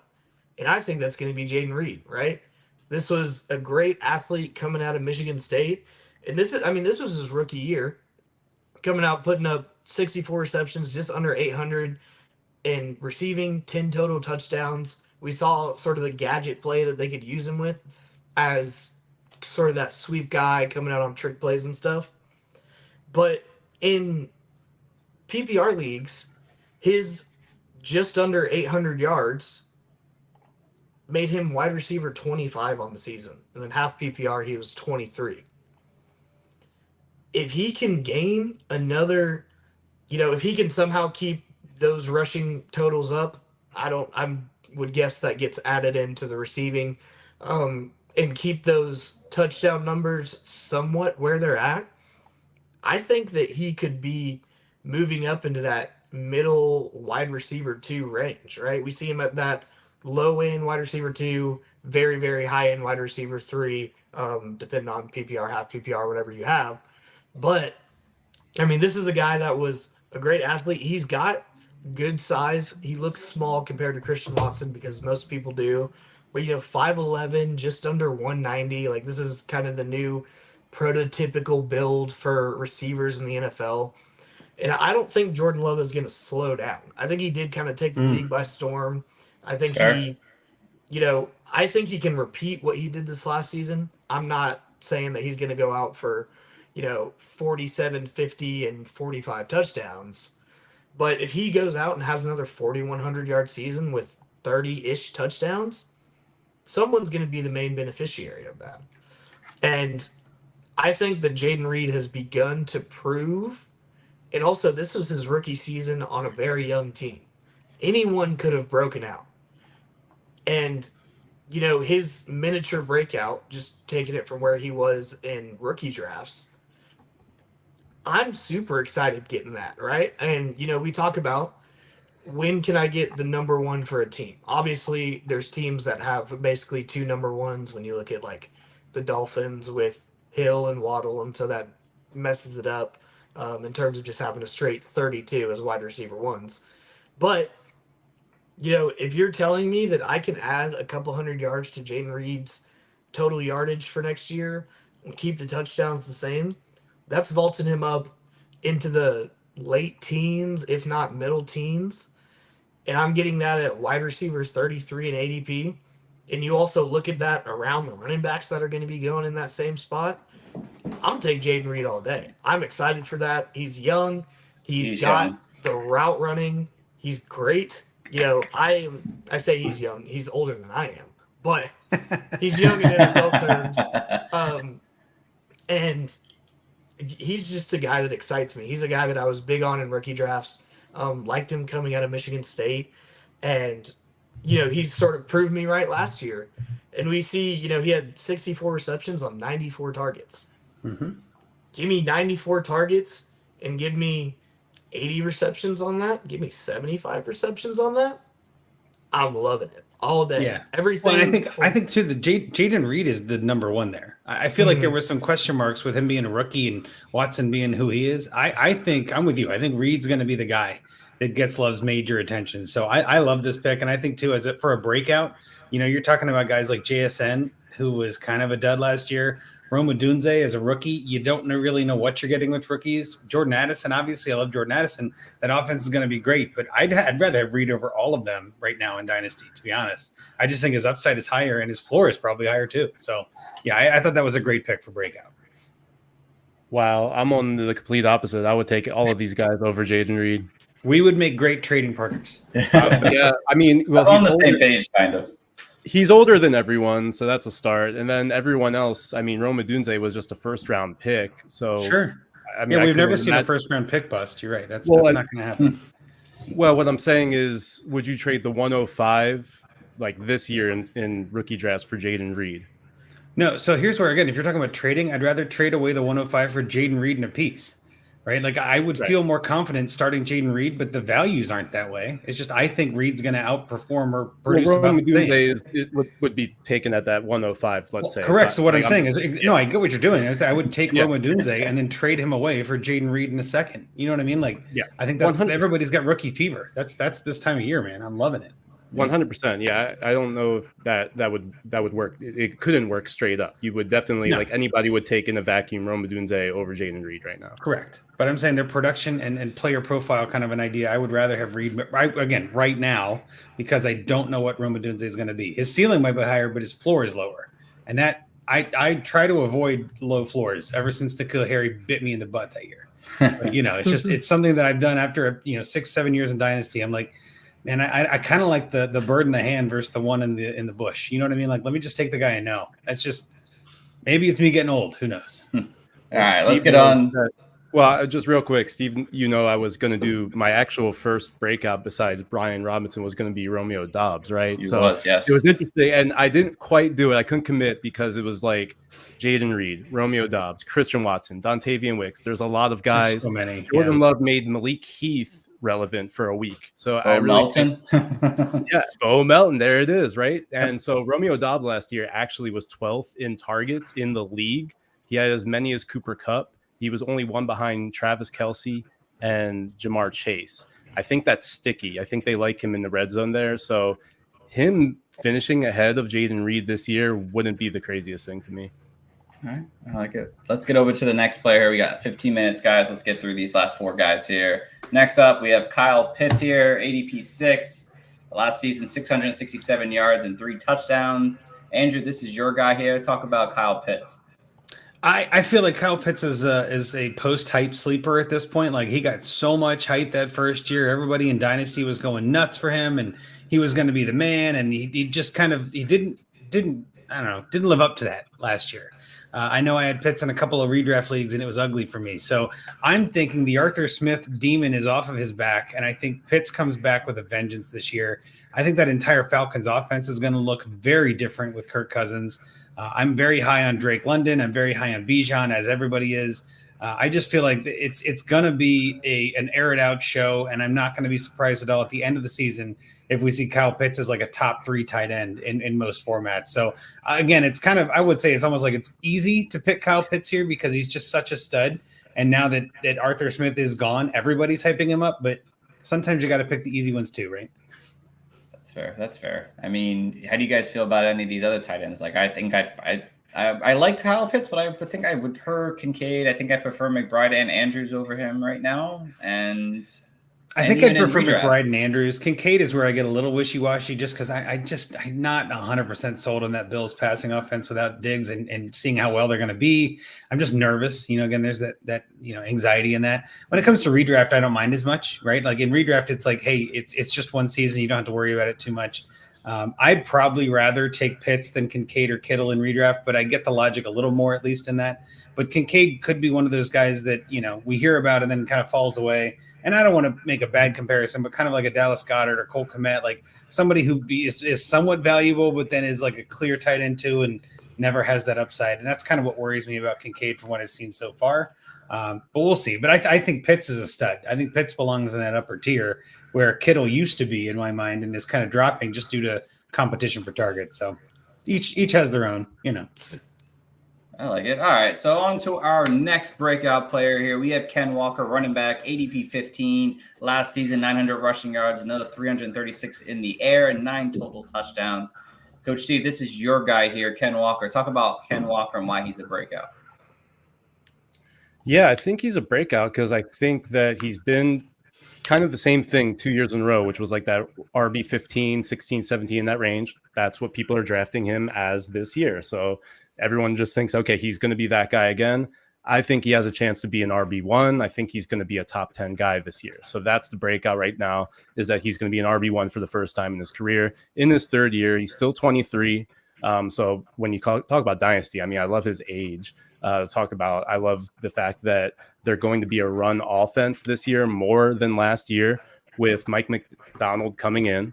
And I think that's going to be Jaden Reed, right? This was a great athlete coming out of Michigan State. And this was his rookie year, coming out, putting up 64 receptions, just under 800, and receiving 10 total touchdowns. We saw sort of the gadget play that they could use him with as sort of that sweep guy coming out on trick plays and stuff. But in PPR leagues, his just under 800 yards made him wide receiver 25 on the season. And then half PPR, he was 23. If he can gain another, if he can somehow keep those rushing totals up, I would guess that gets added into the receiving, and keep those touchdown numbers somewhat where they're at. I think that he could be moving up into that middle wide receiver 2 range, right? We see him at that low end wide receiver 2, very, very high end wide receiver 3, depending on PPR, half PPR, whatever you have. But this is a guy that was a great athlete. He's got good size. He looks small compared to Christian Watson because most people do. But 5'11", just under 190. Like, this is kind of the new prototypical build for receivers in the NFL. And I don't think Jordan Love is going to slow down. I think he did kind of take the league by storm. I think I think he can repeat what he did this last season. I'm not saying that he's going to go out for, 47, 50, and 45 touchdowns. But if he goes out and has another 4,100-yard season with 30-ish touchdowns, someone's going to be the main beneficiary of that. And I think that Jaden Reed has begun to prove, and also this was his rookie season on a very young team. Anyone could have broken out. And, his miniature breakout, just taking it from where he was in rookie drafts, I'm super excited getting that, right? And, we talk about when can I get the number one for a team? Obviously, there's teams that have basically 2 number ones when you look at, like, the Dolphins with Hill and Waddle, and so that messes it up in terms of just having a straight 32 as wide receiver 1s. But, if you're telling me that I can add a couple hundred yards to Jaden Reed's total yardage for next year and keep the touchdowns the same, that's vaulting him up into the late teens, if not middle teens. And I'm getting that at wide receiver 33 and ADP. And you also look at that around the running backs that are going to be going in that same spot. I'm going to take Jaden Reed all day. I'm excited for that. He's young. He's got young. The route running. He's great. I say he's young. He's older than I am. But he's young in NFL terms. And he's just a guy that excites me. He's a guy that I was big on in rookie drafts. Liked him coming out of Michigan State. And, he's sort of proved me right last year. And we see, he had 64 receptions on 94 targets. Mm-hmm. Give me 94 targets and give me 80 receptions on that. Give me 75 receptions on that. I'm loving it all day. Yeah, everything. Well, I think too. The Jaden Reed is the number one there. I feel like there was some question marks with him being a rookie and Watson being who he is. I think I'm with you. I think Reed's going to be the guy that gets Love's major attention. So I love this pick, and I think too, for a breakout, you're talking about guys like JSN, who was kind of a dud last year. Rome Odunze as a rookie, you don't really know what you're getting with rookies. Jordan Addison, obviously, I love Jordan Addison. That offense is going to be great, but I'd rather have Reed over all of them right now in Dynasty, to be honest. I just think his upside is higher, and his floor is probably higher too. So, yeah, I thought that was a great pick for breakout. Wow, I'm on the complete opposite. I would take all of these guys over Jaden Reed. We would make great trading partners. Yeah, well, on the same page, kind of. He's older than everyone, so that's a start. And then everyone else, Rome Odunze was just a first-round pick. So sure. We've never seen a first-round pick bust. You're right. That's not going to happen. Well, what I'm saying is, would you trade the 105 like this year in rookie drafts for Jaden Reed? No. So here's where, again, if you're talking about trading, I'd rather trade away the 105 for Jaden Reed in a piece. Right? Like, I would feel more confident starting Jaden Reed, but the values aren't that way. It's just I think Reed's going to outperform or produce about the same. It would be taken at that 105, let's say. Correct. So what I'm saying is, I get what you're doing. I would take Rome Odunze and then trade him away for Jaden Reed in a second. You know what I mean? Like, I think that's everybody's got rookie fever. That's this time of year, man. I'm loving it. 100%. Yeah, I don't know if that would work. It couldn't work straight up. You would definitely like anybody would take in a vacuum Rome Odunze over Jaden Reed right now. Correct. But I'm saying their production and player profile kind of an idea. I would rather have Reed again right now because I don't know what Rome Odunze is going to be. His ceiling might be higher, but his floor is lower, and that I try to avoid low floors ever since N'Keal Harry bit me in the butt that year. But, it's something that I've done after 6-7 years in Dynasty. I'm like, man, I kind of like the bird in the hand versus the one in the bush. You know what I mean? Like, let me just take the guy I know. That's just maybe it's me getting old. Who knows? All right, let's get on. Well, just real quick, Steve, I was going to do my actual first breakout besides Brian Robinson was going to be Romeo Dobbs, right? Yes. It was interesting, and I didn't quite do it. I couldn't commit because it was like Jaden Reed, Romeo Dobbs, Christian Watson, Dontavian Wicks. There's a lot of guys. So many. Jordan Love made Malik Heath relevant for a week. So Bo Melton. Bo Melton, there it is, right? And so Romeo Dobbs last year actually was 12th in targets in the league. He had as many as Cooper Kupp. He was only one behind Travis Kelce and Jamar Chase. I think that's sticky. I think they like him in the red zone there. So him finishing ahead of Jaden Reed this year wouldn't be the craziest thing to me. All right, I like it. Let's get over to the next player. We got 15 minutes, guys. Let's get through these last 4 guys here. Next up, we have Kyle Pitts here, ADP 6. Last season, 667 yards and 3 touchdowns. Andrew, this is your guy here. Talk about Kyle Pitts. I feel like Kyle Pitts is a post-hype sleeper at this point. Like, he got so much hype that first year. Everybody in Dynasty was going nuts for him, and he was going to be the man. And he just kind of didn't live up to that last year. I know I had Pitts in a couple of redraft leagues, and it was ugly for me. So I'm thinking the Arthur Smith demon is off of his back, and I think Pitts comes back with a vengeance this year. I think that entire Falcons offense is going to look very different with Kirk Cousins. I'm very high on Drake London. I'm very high on Bijan, as everybody is. I just feel like it's going to be an air it out show, and I'm not going to be surprised at all at the end of the season if we see Kyle Pitts as like a top 3 tight end in most formats. So again, it's kind of, I would say it's almost like it's easy to pick Kyle Pitts here because he's just such a stud. And now that Arthur Smith is gone, everybody's hyping him up, but sometimes you got to pick the easy ones too, right? That's fair. I mean, how do you guys feel about any of these other tight ends? Like, I think I like Kyle Pitts, but I think I would prefer Kincaid. I think I prefer McBride and Andrews over him right now. And I think I'd prefer McBride and Andrews. Kincaid is where I get a little wishy-washy just because I'm not 100% sold on that Bills passing offense without Diggs and seeing how well they're going to be. I'm just nervous. Again, there's that anxiety in that. When it comes to redraft, I don't mind as much, right? Like in redraft, it's like, hey, it's just one season. You don't have to worry about it too much. I'd probably rather take Pitts than Kincaid or Kittle in redraft, but I get the logic a little more, at least in that. But Kincaid could be one of those guys that, we hear about and then kind of falls away. And I don't want to make a bad comparison, but kind of like a Dallas Goedert or Cole Kmet, like somebody who is somewhat valuable, but then is like a clear tight end too and never has that upside. And that's kind of what worries me about Kincaid from what I've seen so far. But we'll see. But I think Pitts is a stud. I think Pitts belongs in that upper tier where Kittle used to be in my mind and is kind of dropping just due to competition for targets. So each has their own, I like it. All right, so on to our next breakout player here. We have Ken Walker, running back, ADP 15. Last season, 900 rushing yards, another 336 in the air, and 9 total touchdowns. Coach Steve, this is your guy here, Ken Walker. Talk about Ken Walker and why he's a breakout. Yeah, I think he's a breakout because I think that he's been kind of the same thing 2 years in a row, which was like that RB 15, 16, 17, in that range. That's what people are drafting him as this year. So everyone just thinks, okay, he's going to be that guy again. I think he has a chance to be an RB1. I think he's going to be a top 10 guy this year. So that's the breakout right now, is that he's going to be an RB1 for the first time in his career. In his 3rd year, he's still 23. So when you talk about dynasty, I mean, I love his age. I love the fact that they're going to be a run offense this year more than last year with Mike McDonald coming in.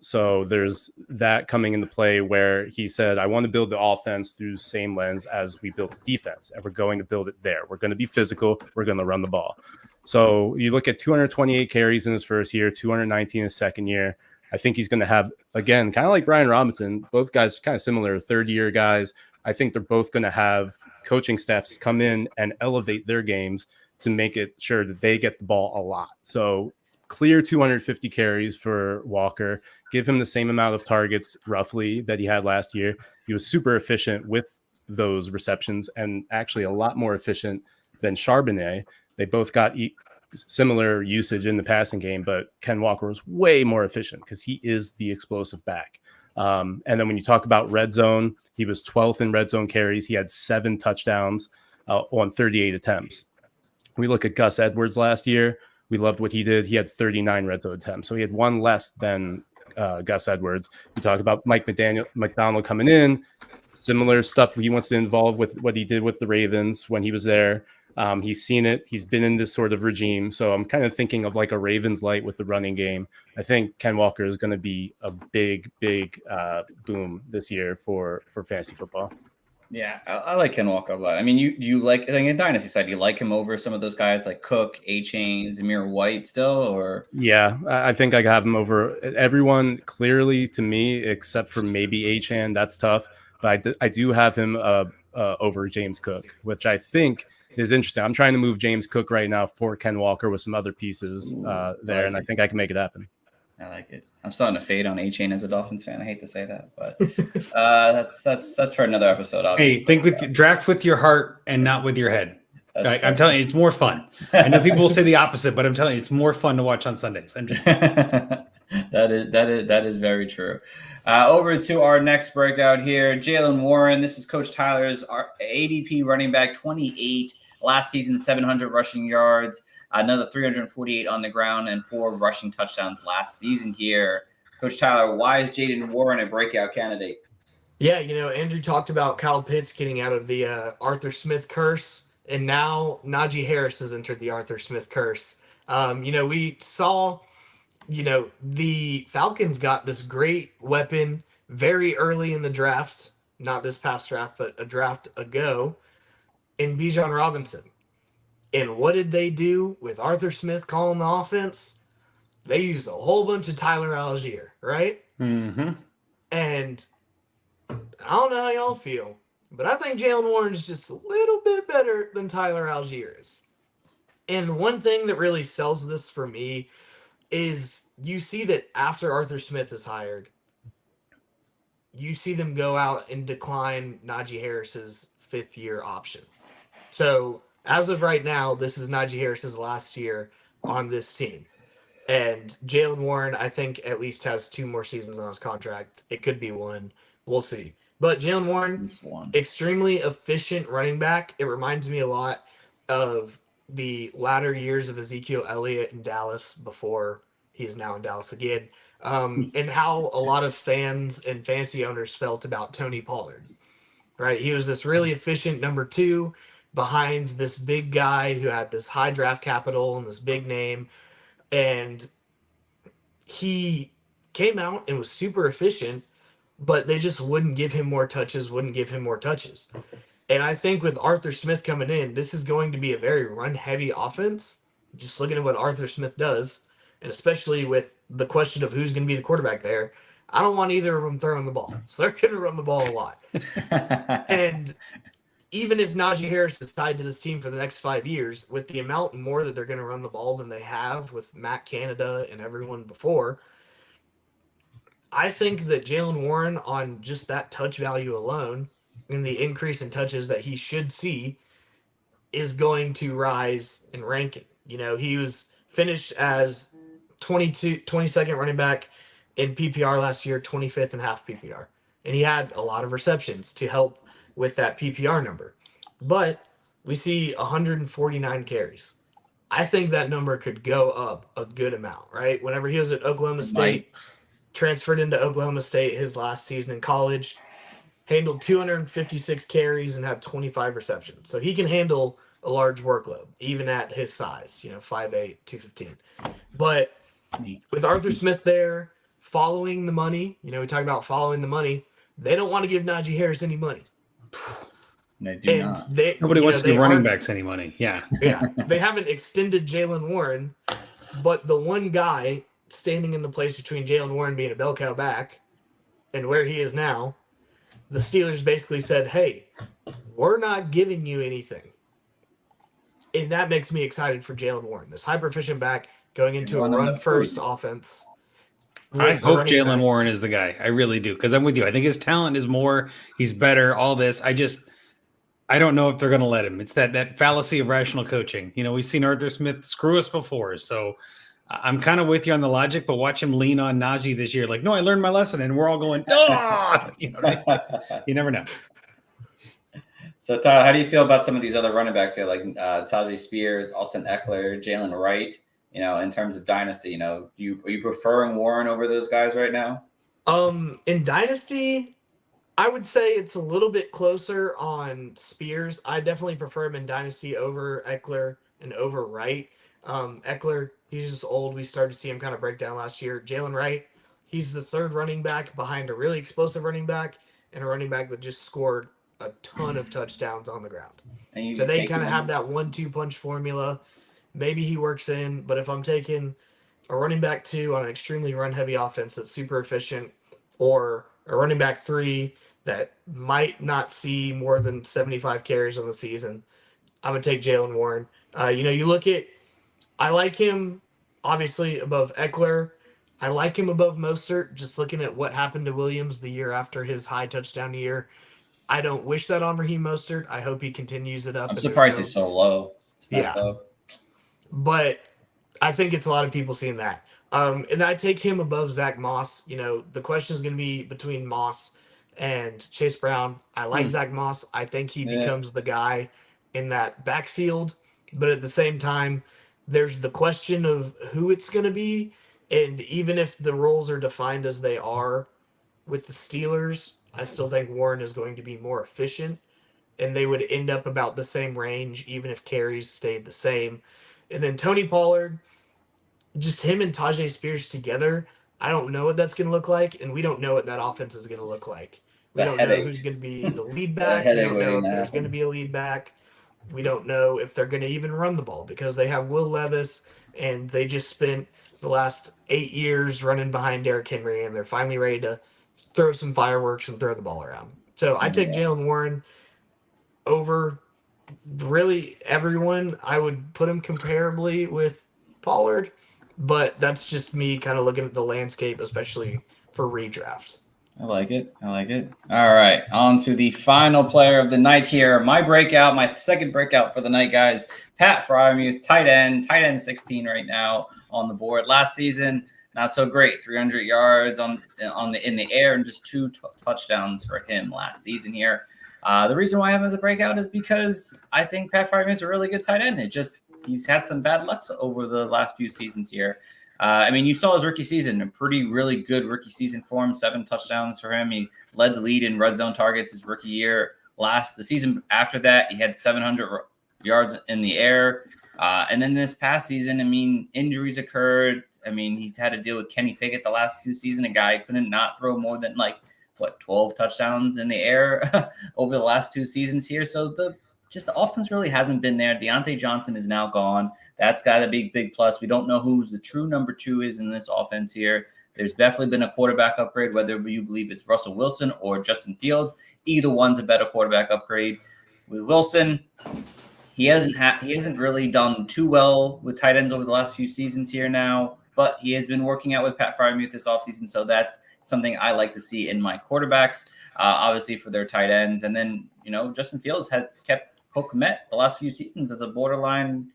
So there's that coming into play where he said, I want to build the offense through the same lens as we built the defense, and we're going to build it there. We're going to be physical. We're going to run the ball. So you look at 228 carries in his first year, 219 in his second year. I think he's going to have, again, kind of like Brian Robinson, both guys kind of similar, 3rd-year guys. I think they're both going to have coaching staffs come in and elevate their games to make it sure that they get the ball a lot. So clear 250 carries for Walker, give him the same amount of targets roughly that he had last year. He was super efficient with those receptions and actually a lot more efficient than Charbonnet. They both got similar usage in the passing game, but Ken Walker was way more efficient because he is the explosive back. And then when you talk about red zone, he was 12th in red zone carries. He had 7 touchdowns on 38 attempts. We look at Gus Edwards last year. We loved what he did. He had 39 red zone attempts. So he had 1 less than Gus Edwards. We talk about Mike McDonald coming in. Similar stuff he wants to involve with what he did with the Ravens when he was there. He's seen it. He's been in this sort of regime. So I'm kind of thinking of like a Ravens light with the running game. I think Ken Walker is going to be a big boom this year for fantasy football. Yeah, I like Ken Walker a lot. I mean, you like, I think in Dynasty side, you like him over some of those guys like Cook, A-Chain, Zamir White still, or? Yeah, I think I have him over everyone clearly to me, except for maybe A-Chan. That's tough. But I do have him over James Cook, which I think is interesting. I'm trying to move James Cook right now for Ken Walker with some other pieces there, and I think I can make it happen. I like it. I'm starting to fade on A-Chain as a Dolphins fan. I hate to say that, but that's for another episode. Obviously. Hey, draft with your heart and not with your head. Like, I'm telling you, it's more fun. I know people will say the opposite, but I'm telling you, it's more fun to watch on Sundays. I'm just that is very true. Over to our next breakout here, Jaylen Warren. This is Coach Tyler's ADP running back, 28 last season, 700 rushing yards, another 348 on the ground, and 4 rushing touchdowns last season here. Coach Tyler, why is Jaylen Warren a breakout candidate? Yeah, Andrew talked about Kyle Pitts getting out of the Arthur Smith curse, and now Najee Harris has entered the Arthur Smith curse. We saw, the Falcons got this great weapon very early in the draft, not this past draft, but a draft ago, in Bijan Robinson. And what did they do with Arthur Smith calling the offense? They used a whole bunch of Tyler Algier, right? Mm-hmm. And I don't know how y'all feel, but I think Jaylen Warren is just a little bit better than Tyler Algier is. And one thing that really sells this for me is you see that after Arthur Smith is hired, you see them go out and decline Najee Harris's 5th-year option. So as of right now, this is Najee Harris's last year on this team. And Jaylen Warren, I think, at least has 2 more seasons on his contract. It could be 1. We'll see. But Jaylen Warren, extremely efficient running back. It reminds me a lot of the latter years of Ezekiel Elliott in Dallas before he is now in Dallas again, and how a lot of fans and fantasy owners felt about Tony Pollard. Right? He was this really efficient number 2 behind this big guy who had this high draft capital and this big name. And he came out and was super efficient, but they just wouldn't give him more touches. And I think with Arthur Smith coming in, this is going to be a very run-heavy offense, just looking at what Arthur Smith does, and especially with the question of who's going to be the quarterback there. I don't want either of them throwing the ball. So they're going to run the ball a lot. And even if Najee Harris is tied to this team for the next 5 years, with the amount more that they're going to run the ball than they have with Matt Canada and everyone before, I think that Jaylen Warren, on just that touch value alone and the increase in touches that he should see, is going to rise in ranking. He was finished as 22nd running back in PPR last year, 25th in half PPR. And he had a lot of receptions to help with that PPR number. But we see 149 carries. I think that number could go up a good amount, right? Whenever he was at Oklahoma State, transferred into Oklahoma State his last season in college, handled 256 carries and had 25 receptions. So he can handle a large workload, even at his size, 5'8", 215. But with Arthur Smith there, following the money, we talk about following the money, they don't want to give Najee Harris any money. They do not. Nobody wants to give running backs any money. Yeah. Yeah. They haven't extended Jaylen Warren, but the one guy standing in the place between Jaylen Warren being a bell cow back and where he is now, the Steelers basically said, hey, we're not giving you anything. And that makes me excited for Jaylen Warren, this hyper-efficient back going into a run-first offense. I with the hope running Jalen back. Warren is the guy. I really do, because I'm with you. I think his talent is more. He's better. All this. I don't know if they're going to let him. It's that fallacy of rational coaching. We've seen Arthur Smith screw us before, so I'm kind of with you on the logic. But watch him lean on Najee this year. Like, no, I learned my lesson, and we're all going, oh! You never know. So, Tyler, how do you feel about some of these other running backs here, like Tajay Spears, Austin Eckler, Jalen Wright? In terms of dynasty, are you preferring Warren over those guys right now? In dynasty, I would say it's a little bit closer on Spears. I definitely prefer him in dynasty over Eckler and over Wright. Eckler, he's just old. We started to see him kind of break down last year. Jalen Wright, he's the third running back behind a really explosive running back and a running back that just scored a ton of touchdowns on the ground. So they kind of have that 1-2 punch formula. Maybe he works in, but if I'm taking a running back 2 on an extremely run heavy offense that's super efficient, or a running back 3 that might not see more than 75 carries on the season, I'm going to take Jalen Warren. You look at, I like him obviously above Eckler. I like him above Mostert, just looking at what happened to Williams the year after his high touchdown year. I don't wish that on Raheem Mostert. I hope he continues it up. I'm surprised he's so low. It's messed up. But I think it's a lot of people seeing that. And I take him above Zach Moss. The question is going to be between Moss and Chase Brown. I like Zach Moss. I think he becomes the guy in that backfield. But at the same time, there's the question of who it's going to be. And even if the roles are defined as they are with the Steelers, I still think Warren is going to be more efficient. And they would end up about the same range, even if carries stayed the same. And then Tony Pollard, just him and Tajay Spears together, I don't know what that's going to look like, and we don't know what that offense is going to look like. We don't know who's going to be the lead back. We don't know if there's going to be a lead back. We don't know if they're going to even run the ball because they have Will Levis, and they just spent the last 8 years running behind Derrick Henry, and they're finally ready to throw some fireworks and throw the ball around. So I take Jalen Warren over really everyone. I would put him comparably with Pollard, but that's just me kind of looking at the landscape, especially for redrafts. I like it. All right, on to the final player of the night here. My second breakout for the night, guys. Pat Freiermuth, tight end 16 right now on the board. Last season, not so great. 300 yards in the air and just 2 touchdowns for him last season here. The reason why I have him as a breakout is because I think Pat Freiermuth is a really good tight end. He's had some bad luck over the last few seasons here. You saw his rookie season, really good rookie season for him, 7 touchdowns for him. He led the lead in red zone targets his rookie year. The season after that, he had 700 yards in the air. And then this past season, injuries occurred. He's had to deal with Kenny Pickett the last 2 seasons. A guy couldn't not throw more than 12 touchdowns in the air over the last 2 seasons here. So the offense really hasn't been there. Deontay Johnson is now gone. That's got a big plus. We don't know who's the true number 2 is in this offense here. There's definitely been a quarterback upgrade, whether you believe it's Russell Wilson or Justin Fields. Either one's a better quarterback upgrade. With Wilson, he hasn't really done too well with tight ends over the last few seasons here now, but he has been working out with Pat Freiermuth this offseason, so that's something I like to see in my quarterbacks, obviously for their tight ends. And then, Justin Fields has kept Cole Kmet the last few seasons as a borderline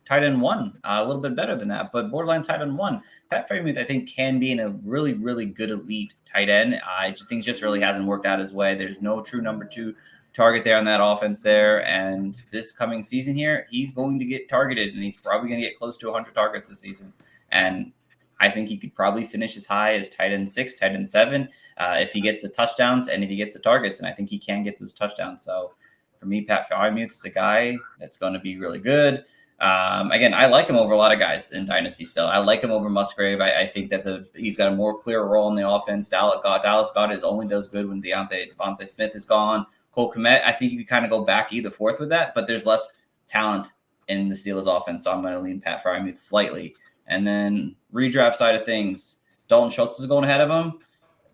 tight end 1, a little bit better than that, but borderline tight end 1. Pat Freiermuth, I think, can be in a really, really good elite tight end. I just think just really hasn't worked out his way. There's no true number 2 target there on that offense there. And this coming season here, he's going to get targeted, and he's probably going to get close to 100 targets this season. And I think he could probably finish as high as tight end 6, tight end 7, if he gets the touchdowns and if he gets the targets. And I think he can get those touchdowns. So for me, Pat Freiermuth is a guy that's going to be really good. Again, I like him over a lot of guys in Dynasty still. I like him over Musgrave. I think he's got a more clear role in the offense. Dallas Goedert only does good when Devontae Smith is gone. Cole Kmet, I think you can kind of go back either forth with that, but there's less talent in the Steelers offense, so I'm going to lean Pat Freiermuth slightly. And then redraft side of things, Dalton Schultz is going ahead of him.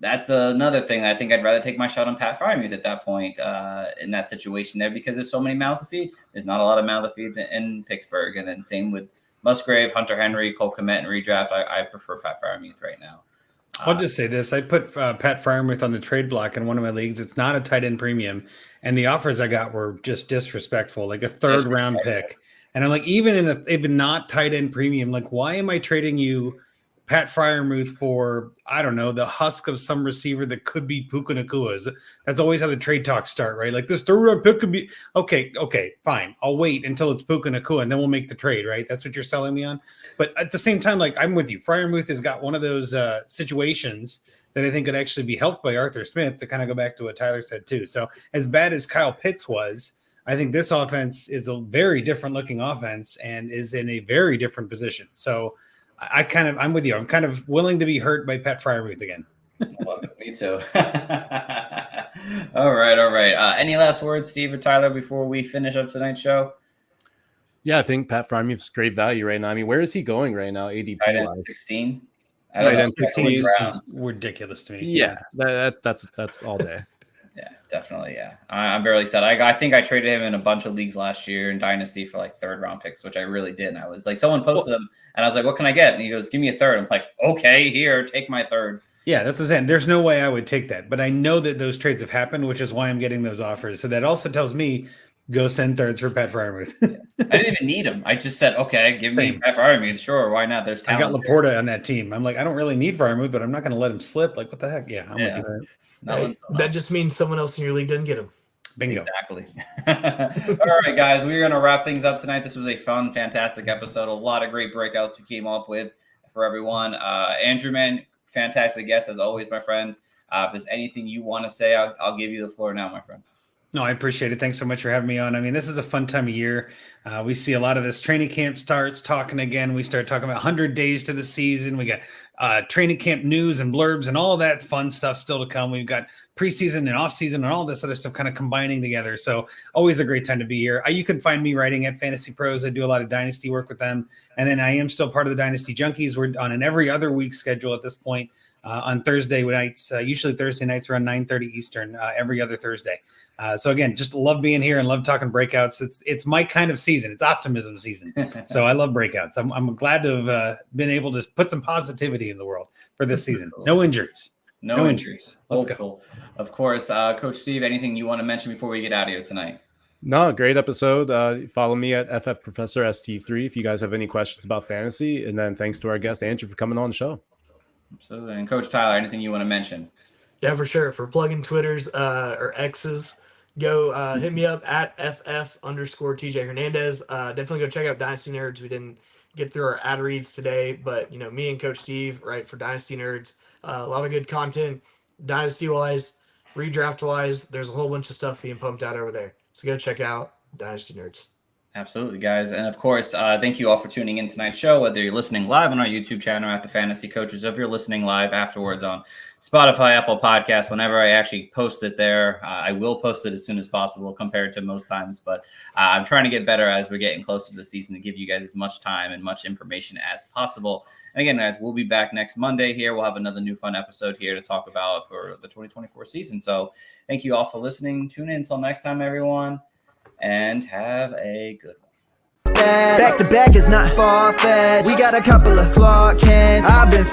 That's another thing. I think I'd rather take my shot on Pat Freiermuth at that point in that situation there, because there's so many mouths to feed. There's not a lot of mouths to feed in Pittsburgh. And then same with Musgrave, Hunter Henry, Cole Kmet, and redraft. I prefer Pat Freiermuth right now. I'll just say this. I put Pat Fryermuth on the trade block in one of my leagues. It's not a tight end premium. And the offers I got were just disrespectful, like a third round pick. And I'm like, even in a not tight end premium, like, why am I trading you Pat Fryermuth for, I don't know, the husk of some receiver that could be Puka Nakua? That's always how the trade talks start, right? Like, this third round pick could be okay, fine. I'll wait until it's Puka Nakua and then we'll make the trade, right? That's what you're selling me on. But at the same time, like, I'm with you. Fryermuth has got one of those situations that I think could actually be helped by Arthur Smith, to kind of go back to what Tyler said too. So as bad as Kyle Pitts was, I think this offense is a very different looking offense and is in a very different position. So I'm with you. I'm kind of willing to be hurt by Pat Fryermuth again. Love it. Me too. All right. Any last words, Steve or Tyler, before we finish up tonight's show? Yeah, I think Pat Fryermuth's great value right now. I mean, where is he going right now? ADP Tight end 16. Tight end 16 is ridiculous to me. Yeah, that's all day. Yeah, definitely. Yeah, I'm very excited. I think I traded him in a bunch of leagues last year in Dynasty for like third round picks, which I really did. And I was like, someone posted them, and I was like, "What can I get?" And he goes, "Give me a third." I'm like, "Okay, here, take my third." Yeah, that's what I'm saying. There's no way I would take that, but I know that those trades have happened, which is why I'm getting those offers. So that also tells me go send thirds for Pat Fryermuth. I didn't even need him. I just said, "Okay, give me Pat Fryermuth." Sure, why not? There's talent. I got Laporta on that team. I'm like, I don't really need Fryermuth, but I'm not going to let him slip. Like, what the heck? Yeah, I'm with you. That just means someone else in your league didn't get him. Bingo. Exactly. All right, guys, we're going to wrap things up tonight. This was a fun, fantastic episode. A lot of great breakouts we came up with for everyone. Andrew, man, fantastic guest as always, my friend. If there's anything you want to say, I'll give you the floor now, my friend. No, I appreciate it. Thanks so much for having me on. I mean, this is a fun time of year. We see a lot of this training camp starts talking again. We start talking about 100 days to the season. We got training camp news and blurbs and all that fun stuff still to come. We've got preseason and offseason and all this other stuff kind of combining together. So always a great time to be here. You can find me writing at Fantasy Pros. I do a lot of Dynasty work with them. And then I am still part of the Dynasty Junkies. We're on an every other week schedule at this point. On Thursday nights, usually Thursday nights around 9:30 Eastern, every other Thursday. So again, just love being here and love talking breakouts. It's my kind of season. It's optimism season. So I love breakouts. I'm glad to have been able to put some positivity in the world for this season. No injuries. No injuries. Let's go. Of course, Coach Steve, anything you want to mention before we get out of here tonight? No, great episode. Follow me at FF Professor ST3 if you guys have any questions about fantasy. And then thanks to our guest Andrew for coming on the show. Absolutely. And Coach Tyler, anything you want to mention? Yeah, for sure. For plugging Twitters or X's, go hit me up at FF_TJ Hernandez. Definitely go check out Dynasty Nerds. We didn't get through our ad reads today, but me and Coach Steve, right, for Dynasty Nerds, a lot of good content, Dynasty wise, redraft wise. There's a whole bunch of stuff being pumped out over there. So go check out Dynasty Nerds. Absolutely, guys. And of course, thank you all for tuning in tonight's show, whether you're listening live on our YouTube channel at the Fantasy Coaches, if you're listening live afterwards on Spotify, Apple Podcasts, whenever I actually post it there. I will post it as soon as possible compared to most times, but I'm trying to get better as we're getting closer to the season to give you guys as much time and much information as possible. And again, guys, we'll be back next Monday here. We'll have another new fun episode here to talk about for the 2024 season. So thank you all for listening. Tune in until next time, everyone. And have a good one. Back to back is not far-fetched. We got a couple of Clark Kents. I've been